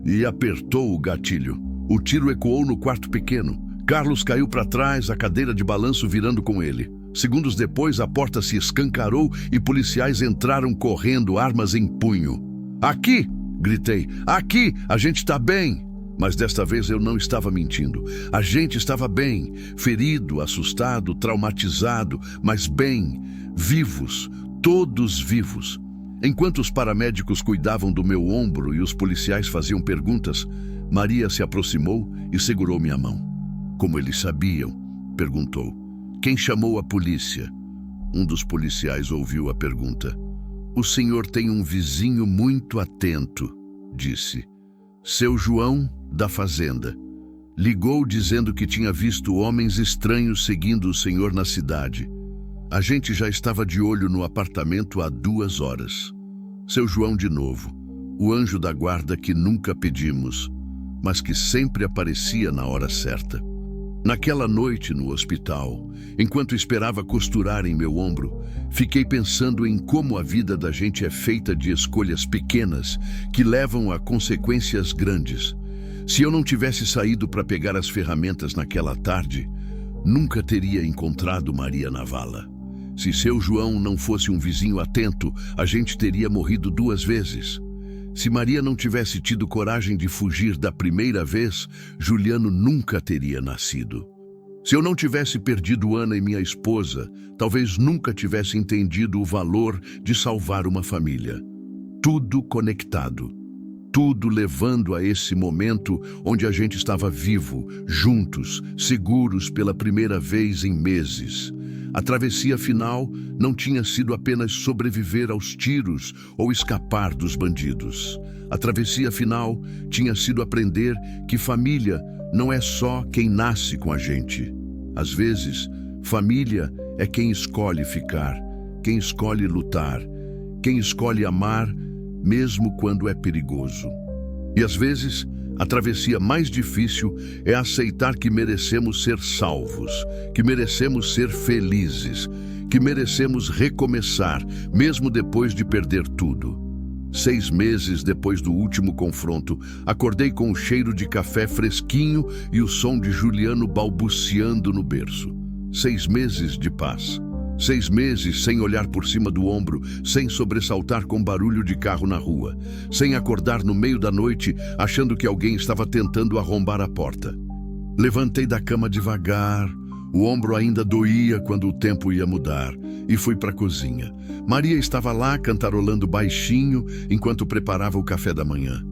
E apertou o gatilho. O tiro ecoou no quarto pequeno. Carlos caiu para trás, a cadeira de balanço virando com ele. Segundos depois, a porta se escancarou e policiais entraram correndo, armas em punho. "Aqui!" gritei. "Aqui! A gente está bem!" Mas desta vez eu não estava mentindo. A gente estava bem, ferido, assustado, traumatizado, mas bem, vivos, todos vivos. Enquanto os paramédicos cuidavam do meu ombro e os policiais faziam perguntas, Maria se aproximou e segurou minha mão. "Como eles sabiam?" perguntou. "Quem chamou a polícia?" Um dos policiais ouviu a pergunta. "O senhor tem um vizinho muito atento", disse. "Seu João, da fazenda. Ligou dizendo que tinha visto homens estranhos seguindo o senhor na cidade. A gente já estava de olho no apartamento há 2 horas." Seu João de novo, o anjo da guarda que nunca pedimos, mas que sempre aparecia na hora certa. Naquela noite no hospital, enquanto esperava costurar em meu ombro, fiquei pensando em como a vida da gente é feita de escolhas pequenas que levam a consequências grandes. Se eu não tivesse saído para pegar as ferramentas naquela tarde, nunca teria encontrado Maria na vala. Se seu João não fosse um vizinho atento, a gente teria morrido 2 vezes. Se Maria não tivesse tido coragem de fugir da primeira vez, Juliano nunca teria nascido. Se eu não tivesse perdido Ana e minha esposa, talvez nunca tivesse entendido o valor de salvar uma família. Tudo conectado. Tudo levando a esse momento onde a gente estava vivo, juntos, seguros pela primeira vez em meses. A travessia final não tinha sido apenas sobreviver aos tiros ou escapar dos bandidos. A travessia final tinha sido aprender que família não é só quem nasce com a gente. Às vezes, família é quem escolhe ficar, quem escolhe lutar, quem escolhe amar, mesmo quando é perigoso. E às vezes, a travessia mais difícil é aceitar que merecemos ser salvos, que merecemos ser felizes, que merecemos recomeçar, mesmo depois de perder tudo. 6 meses depois do último confronto, acordei com o cheiro de café fresquinho e o som de Juliano balbuciando no berço. 6 meses de paz. 6 meses sem olhar por cima do ombro, sem sobressaltar com barulho de carro na rua, sem acordar no meio da noite achando que alguém estava tentando arrombar a porta. Levantei da cama devagar, o ombro ainda doía quando o tempo ia mudar, e fui para a cozinha. Maria estava lá cantarolando baixinho enquanto preparava o café da manhã.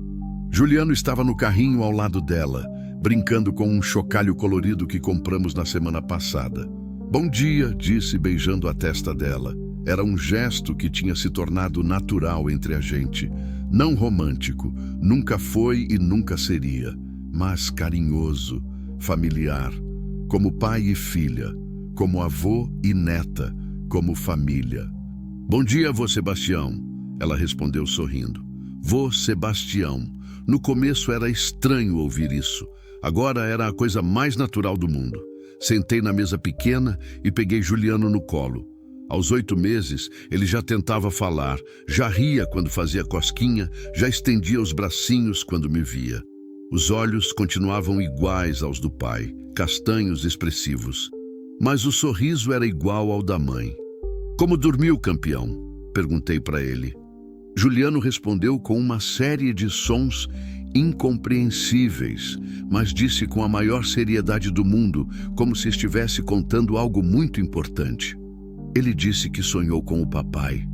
Juliano estava no carrinho ao lado dela, brincando com um chocalho colorido que compramos na semana passada. "Bom dia", disse beijando a testa dela. Era um gesto que tinha se tornado natural entre a gente. Não romântico, nunca foi e nunca seria, mas carinhoso, familiar, como pai e filha, como avô e neta, como família. "Bom dia, vô Sebastião", ela respondeu sorrindo. Vô Sebastião. No começo era estranho ouvir isso. Agora era a coisa mais natural do mundo. Sentei na mesa pequena e peguei Juliano no colo. Aos 8 meses, ele já tentava falar, já ria quando fazia cosquinha, já estendia os bracinhos quando me via. Os olhos continuavam iguais aos do pai, castanhos expressivos. Mas o sorriso era igual ao da mãe. "Como dormiu, campeão?", perguntei para ele. Juliano respondeu com uma série de sons incompreensíveis, mas disse com a maior seriedade do mundo, como se estivesse contando algo muito importante. Ele disse que sonhou com o papai,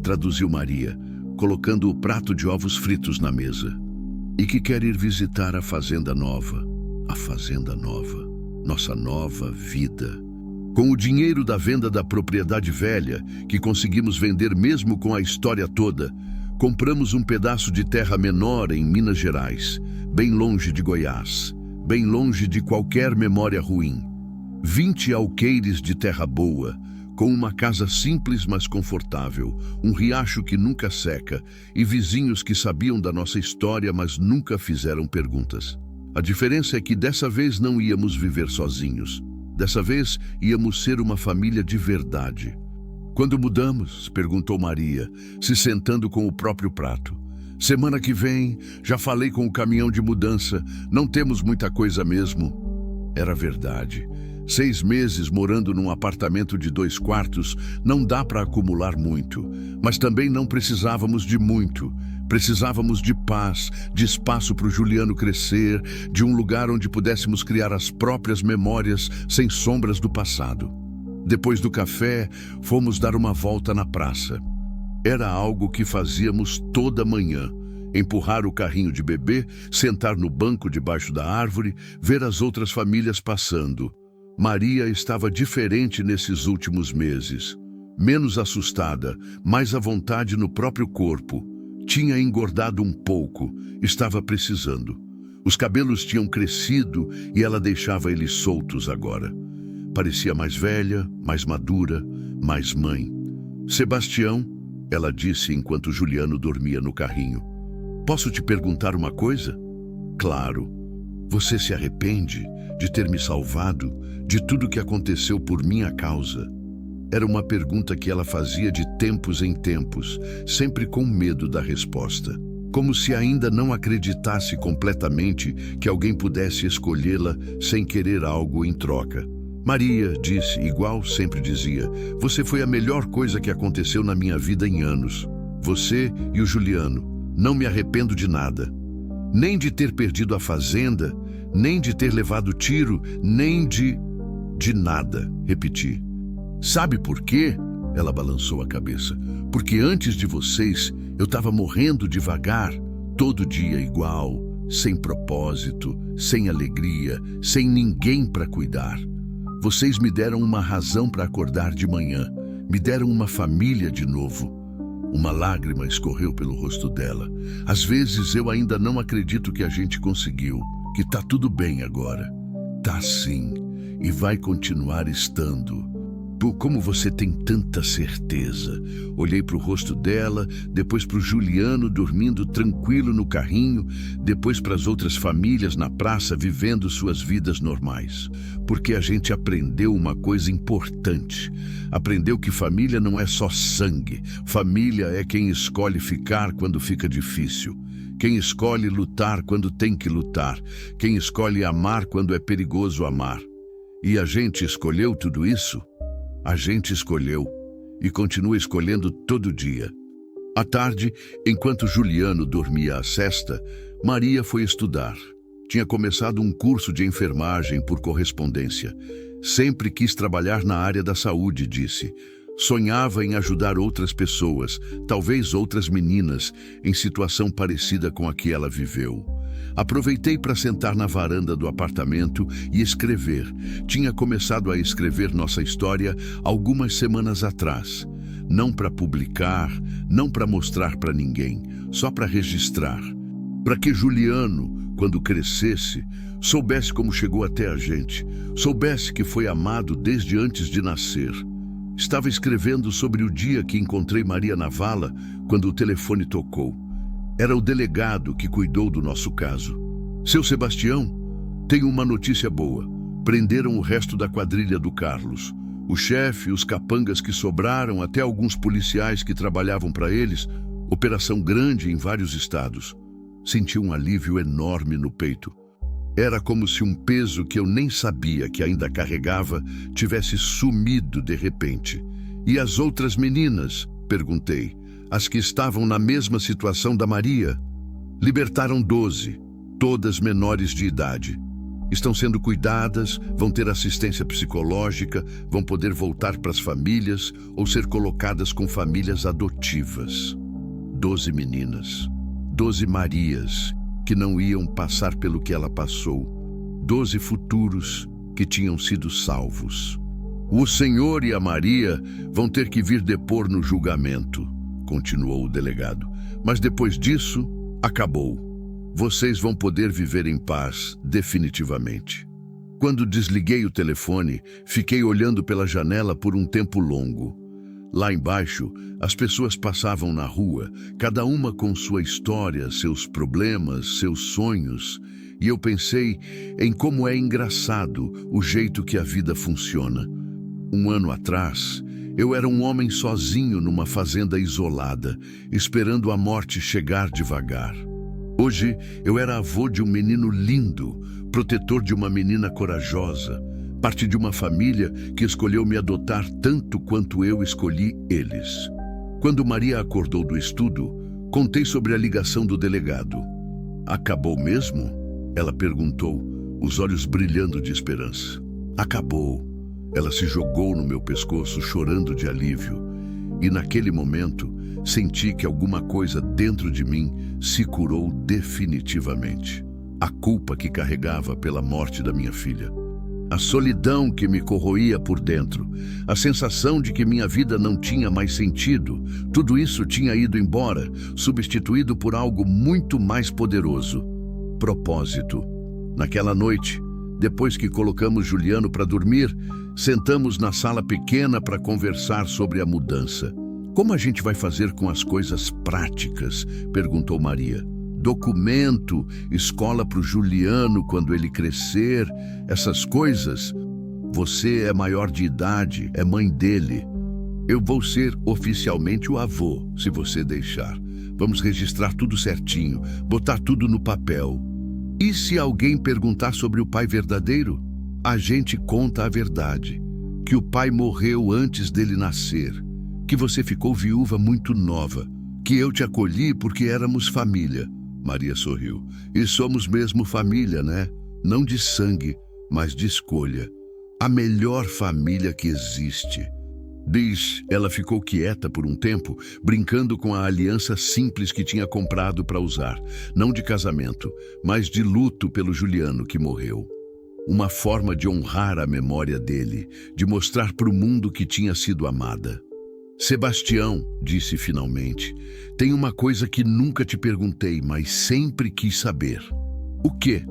traduziu Maria, colocando o prato de ovos fritos na mesa, e que quer ir visitar a fazenda nova, nossa nova vida. Com o dinheiro da venda da propriedade velha, que conseguimos vender mesmo com a história toda, compramos um pedaço de terra menor em Minas Gerais, bem longe de Goiás, bem longe de qualquer memória ruim. 20 alqueires de terra boa, com uma casa simples mas confortável, um riacho que nunca seca e vizinhos que sabiam da nossa história mas nunca fizeram perguntas. A diferença é que dessa vez não íamos viver sozinhos. Dessa vez íamos ser uma família de verdade. "Quando mudamos?", perguntou Maria, se sentando com o próprio prato. "Semana que vem, já falei com o caminhão de mudança, não temos muita coisa mesmo." Era verdade. 6 meses morando num apartamento de 2 quartos não dá para acumular muito, mas também não precisávamos de muito. Precisávamos de paz, de espaço para o Juliano crescer, de um lugar onde pudéssemos criar as próprias memórias sem sombras do passado. Depois do café, fomos dar uma volta na praça. Era algo que fazíamos toda manhã. Empurrar o carrinho de bebê, sentar no banco debaixo da árvore, ver as outras famílias passando. Maria estava diferente nesses últimos meses. Menos assustada, mais à vontade no próprio corpo. Tinha engordado um pouco, estava precisando. Os cabelos tinham crescido e ela deixava eles soltos agora. Parecia mais velha, mais madura, mais mãe. "Sebastião", Ela disse enquanto Juliano dormia no carrinho. Posso te perguntar uma coisa? Claro. Você se arrepende de ter me salvado de tudo que aconteceu por minha causa? Era uma pergunta que ela fazia de tempos em tempos, sempre com medo da resposta. Como se ainda não acreditasse completamente que alguém pudesse escolhê-la sem querer algo em troca. Maria disse, igual sempre dizia, você foi a melhor coisa que aconteceu na minha vida em anos. Você e o Juliano. Não me arrependo de nada. Nem de ter perdido a fazenda, nem de ter levado tiro, nem de nada, repeti. Sabe por quê? Ela balançou a cabeça. Porque antes de vocês, eu estava morrendo devagar, todo dia igual, sem propósito, sem alegria, sem ninguém para cuidar. Vocês me deram uma razão para acordar de manhã, me deram uma família de novo. Uma lágrima escorreu pelo rosto dela. Às vezes eu ainda não acredito que a gente conseguiu, que tá tudo bem agora. Tá sim, e vai continuar estando. Como você tem tanta certeza? Olhei para o rosto dela, depois para o Juliano dormindo tranquilo no carrinho, depois para as outras famílias na praça vivendo suas vidas normais. Porque a gente aprendeu uma coisa importante. Aprendeu que família não é só sangue. Família é quem escolhe ficar quando fica difícil. Quem escolhe lutar quando tem que lutar. Quem escolhe amar quando é perigoso amar. E a gente escolheu tudo isso? A gente escolheu e continua escolhendo todo dia. À tarde, enquanto Juliano dormia a sesta, Maria foi estudar. Tinha começado um curso de enfermagem por correspondência. Sempre quis trabalhar na área da saúde, disse. Sonhava em ajudar outras pessoas, talvez outras meninas, em situação parecida com a que ela viveu. Aproveitei para sentar na varanda do apartamento e escrever. Tinha começado a escrever nossa história algumas semanas atrás. Não para publicar, não para mostrar para ninguém, só para registrar. Para que Juliano, quando crescesse, soubesse como chegou até a gente, soubesse que foi amado desde antes de nascer. Estava escrevendo sobre o dia que encontrei Maria na vala, quando o telefone tocou. Era o delegado que cuidou do nosso caso. Seu Sebastião, tenho uma notícia boa. Prenderam o resto da quadrilha do Carlos. O chefe, os capangas que sobraram, até alguns policiais que trabalhavam para eles. Operação grande em vários estados. Senti um alívio enorme no peito. Era como se um peso que eu nem sabia que ainda carregava tivesse sumido de repente. E as outras meninas? Perguntei. As que estavam na mesma situação da Maria. Libertaram 12, todas menores de idade. Estão sendo cuidadas, vão ter assistência psicológica, vão poder voltar para as famílias ou ser colocadas com famílias adotivas. 12 meninas, 12 Marias que não iam passar pelo que ela passou. 12 futuros que tinham sido salvos. O Senhor e a Maria vão ter que vir depor no julgamento, continuou o delegado. Mas depois disso, acabou. Vocês vão poder viver em paz, definitivamente. Quando desliguei o telefone, fiquei olhando pela janela por um tempo longo. Lá embaixo, as pessoas passavam na rua, cada uma com sua história, seus problemas, seus sonhos, e eu pensei em como é engraçado o jeito que a vida funciona. Um ano atrás, eu era um homem sozinho numa fazenda isolada, esperando a morte chegar devagar. Hoje, eu era avô de um menino lindo, protetor de uma menina corajosa, parte de uma família que escolheu me adotar tanto quanto eu escolhi eles. Quando Maria acordou do estudo, contei sobre a ligação do delegado. Acabou mesmo? Ela perguntou, os olhos brilhando de esperança. Acabou. Ela se jogou no meu pescoço, chorando de alívio. E naquele momento, senti que alguma coisa dentro de mim se curou definitivamente. A culpa que carregava pela morte da minha filha. A solidão que me corroía por dentro, a sensação de que minha vida não tinha mais sentido, tudo isso tinha ido embora, substituído por algo muito mais poderoso. Propósito. Naquela noite, depois que colocamos Juliano para dormir, sentamos na sala pequena para conversar sobre a mudança. Como a gente vai fazer com as coisas práticas? Perguntou Maria. Documento, escola para o Juliano quando ele crescer, essas coisas. Você é maior de idade, é mãe dele. Eu vou ser oficialmente o avô, se você deixar. Vamos registrar tudo certinho, botar tudo no papel. E se alguém perguntar sobre o pai verdadeiro? A gente conta a verdade. Que o pai morreu antes dele nascer. Que você ficou viúva muito nova. Que eu te acolhi porque éramos família. Maria sorriu. E somos mesmo família, né? Não de sangue, mas de escolha. A melhor família que existe. Diz, ela ficou quieta por um tempo, brincando com a aliança simples que tinha comprado para usar. Não de casamento, mas de luto pelo Juliano que morreu. Uma forma de honrar a memória dele, de mostrar para o mundo que tinha sido amada. Sebastião, disse finalmente, tem uma coisa que nunca te perguntei, mas sempre quis saber. O quê?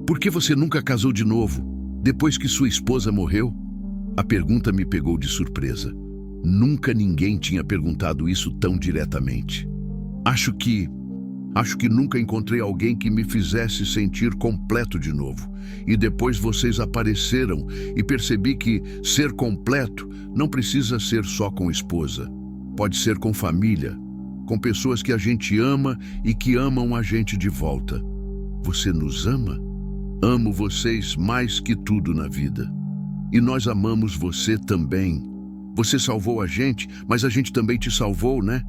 Por que você nunca casou de novo, depois que sua esposa morreu? A pergunta me pegou de surpresa. Nunca ninguém tinha perguntado isso tão diretamente. Acho que nunca encontrei alguém que me fizesse sentir completo de novo. E depois vocês apareceram e percebi que ser completo não precisa ser só com esposa. Pode ser com família, com pessoas que a gente ama e que amam a gente de volta. Você nos ama? Amo vocês mais que tudo na vida. E nós amamos você também. Você salvou a gente, mas a gente também te salvou, né?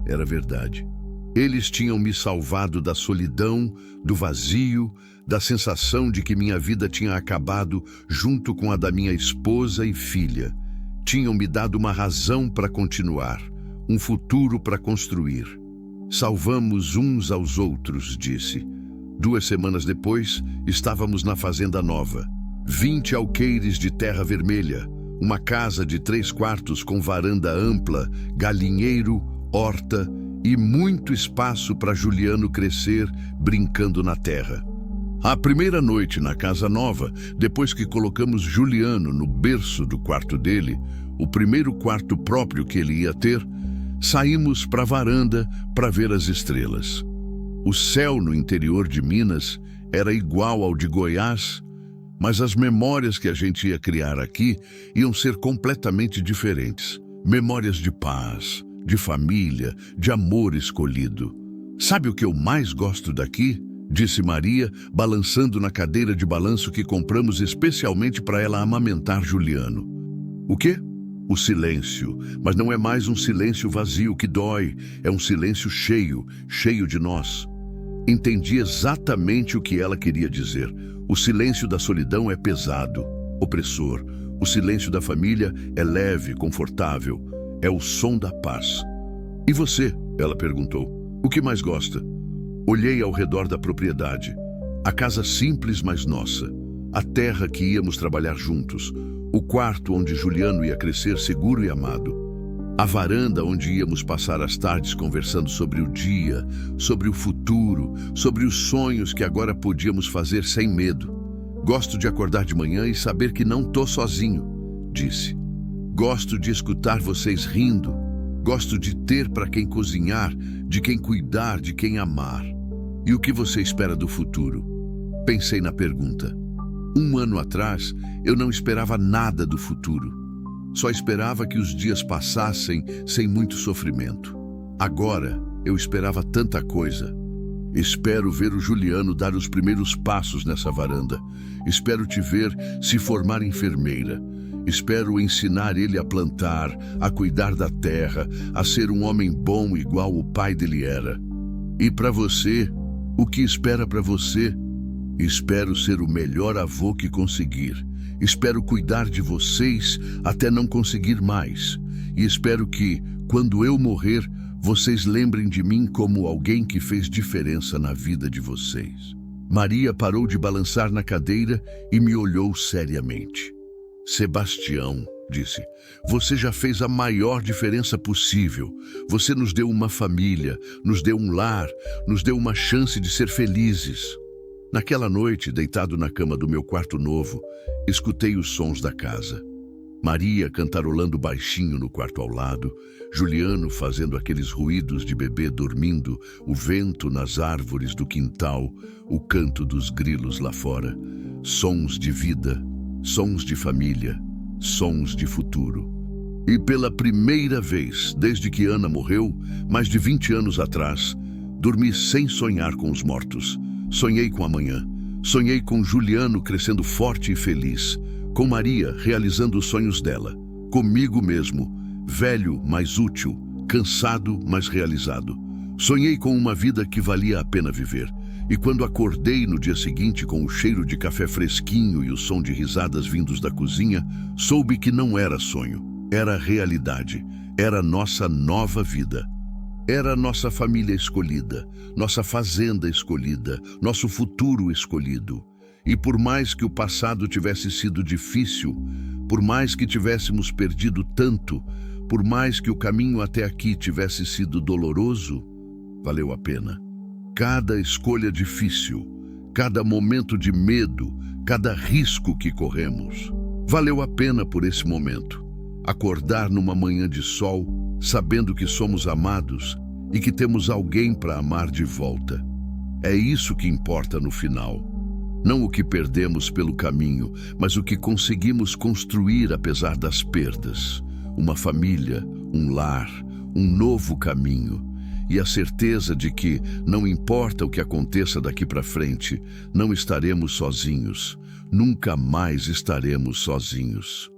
Era verdade. Eles tinham me salvado da solidão, do vazio, da sensação de que minha vida tinha acabado junto com a da minha esposa e filha. Tinham me dado uma razão para continuar, um futuro para construir. Salvamos uns aos outros, disse. 2 semanas depois, estávamos na fazenda nova. 20 alqueires de terra vermelha, uma casa de 3 quartos com varanda ampla, galinheiro, horta e muito espaço para Juliano crescer brincando na terra. A primeira noite na casa nova, depois que colocamos Juliano no berço do quarto dele, o primeiro quarto próprio que ele ia ter, saímos para a varanda para ver as estrelas. O céu no interior de Minas era igual ao de Goiás, mas as memórias que a gente ia criar aqui iam ser completamente diferentes. Memórias de paz, de família, de amor escolhido. Sabe o que eu mais gosto daqui? Disse Maria, balançando na cadeira de balanço que compramos especialmente para ela amamentar Juliano. O quê? O silêncio. Mas não é mais um silêncio vazio que dói, é um silêncio cheio, cheio de nós. Entendi exatamente o que ela queria dizer. O silêncio da solidão é pesado, opressor. O silêncio da família é leve, confortável. É o som da paz. E você? Ela perguntou. O que mais gosta? Olhei ao redor da propriedade. A casa simples, mas nossa. A terra que íamos trabalhar juntos. O quarto onde Juliano ia crescer seguro e amado. A varanda onde íamos passar as tardes conversando sobre o dia, sobre o futuro, sobre os sonhos que agora podíamos fazer sem medo. Gosto de acordar de manhã e saber que não tô sozinho, disse. Gosto de escutar vocês rindo. Gosto de ter para quem cozinhar, de quem cuidar, de quem amar. E o que você espera do futuro? Pensei na pergunta. 1 ano atrás, eu não esperava nada do futuro. Só esperava que os dias passassem sem muito sofrimento. Agora, eu esperava tanta coisa. Espero ver o Juliano dar os primeiros passos nessa varanda. Espero te ver se formar enfermeira. Espero ensinar ele a plantar, a cuidar da terra, a ser um homem bom igual o pai dele era. E para você, o que espera para você? Espero ser o melhor avô que conseguir. Espero cuidar de vocês até não conseguir mais. E espero que, quando eu morrer, vocês lembrem de mim como alguém que fez diferença na vida de vocês. Maria parou de balançar na cadeira e me olhou seriamente. Sebastião, disse, você já fez a maior diferença possível. Você nos deu uma família, nos deu um lar, nos deu uma chance de ser felizes. Naquela noite, deitado na cama do meu quarto novo, escutei os sons da casa. Maria cantarolando baixinho no quarto ao lado, Juliano fazendo aqueles ruídos de bebê dormindo, o vento nas árvores do quintal, o canto dos grilos lá fora. Sons de vida, sons de família, sons de futuro. E pela primeira vez, desde que Ana morreu, mais de 20 anos atrás, dormi sem sonhar com os mortos. Sonhei com amanhã. Sonhei com Juliano crescendo forte e feliz, com Maria realizando os sonhos dela, comigo mesmo, velho, mas útil, cansado, mas realizado. Sonhei com uma vida que valia a pena viver. E quando acordei no dia seguinte com o cheiro de café fresquinho e o som de risadas vindos da cozinha, soube que não era sonho, era realidade, era nossa nova vida. Era nossa família escolhida, nossa fazenda escolhida, nosso futuro escolhido. E por mais que o passado tivesse sido difícil, por mais que tivéssemos perdido tanto, por mais que o caminho até aqui tivesse sido doloroso, valeu a pena. Cada escolha difícil, cada momento de medo, cada risco que corremos, valeu a pena por esse momento. Acordar numa manhã de sol, sabendo que somos amados e que temos alguém para amar de volta. É isso que importa no final. Não o que perdemos pelo caminho, mas o que conseguimos construir apesar das perdas. Uma família, um lar, um novo caminho. E a certeza de que, não importa o que aconteça daqui para frente, não estaremos sozinhos. Nunca mais estaremos sozinhos.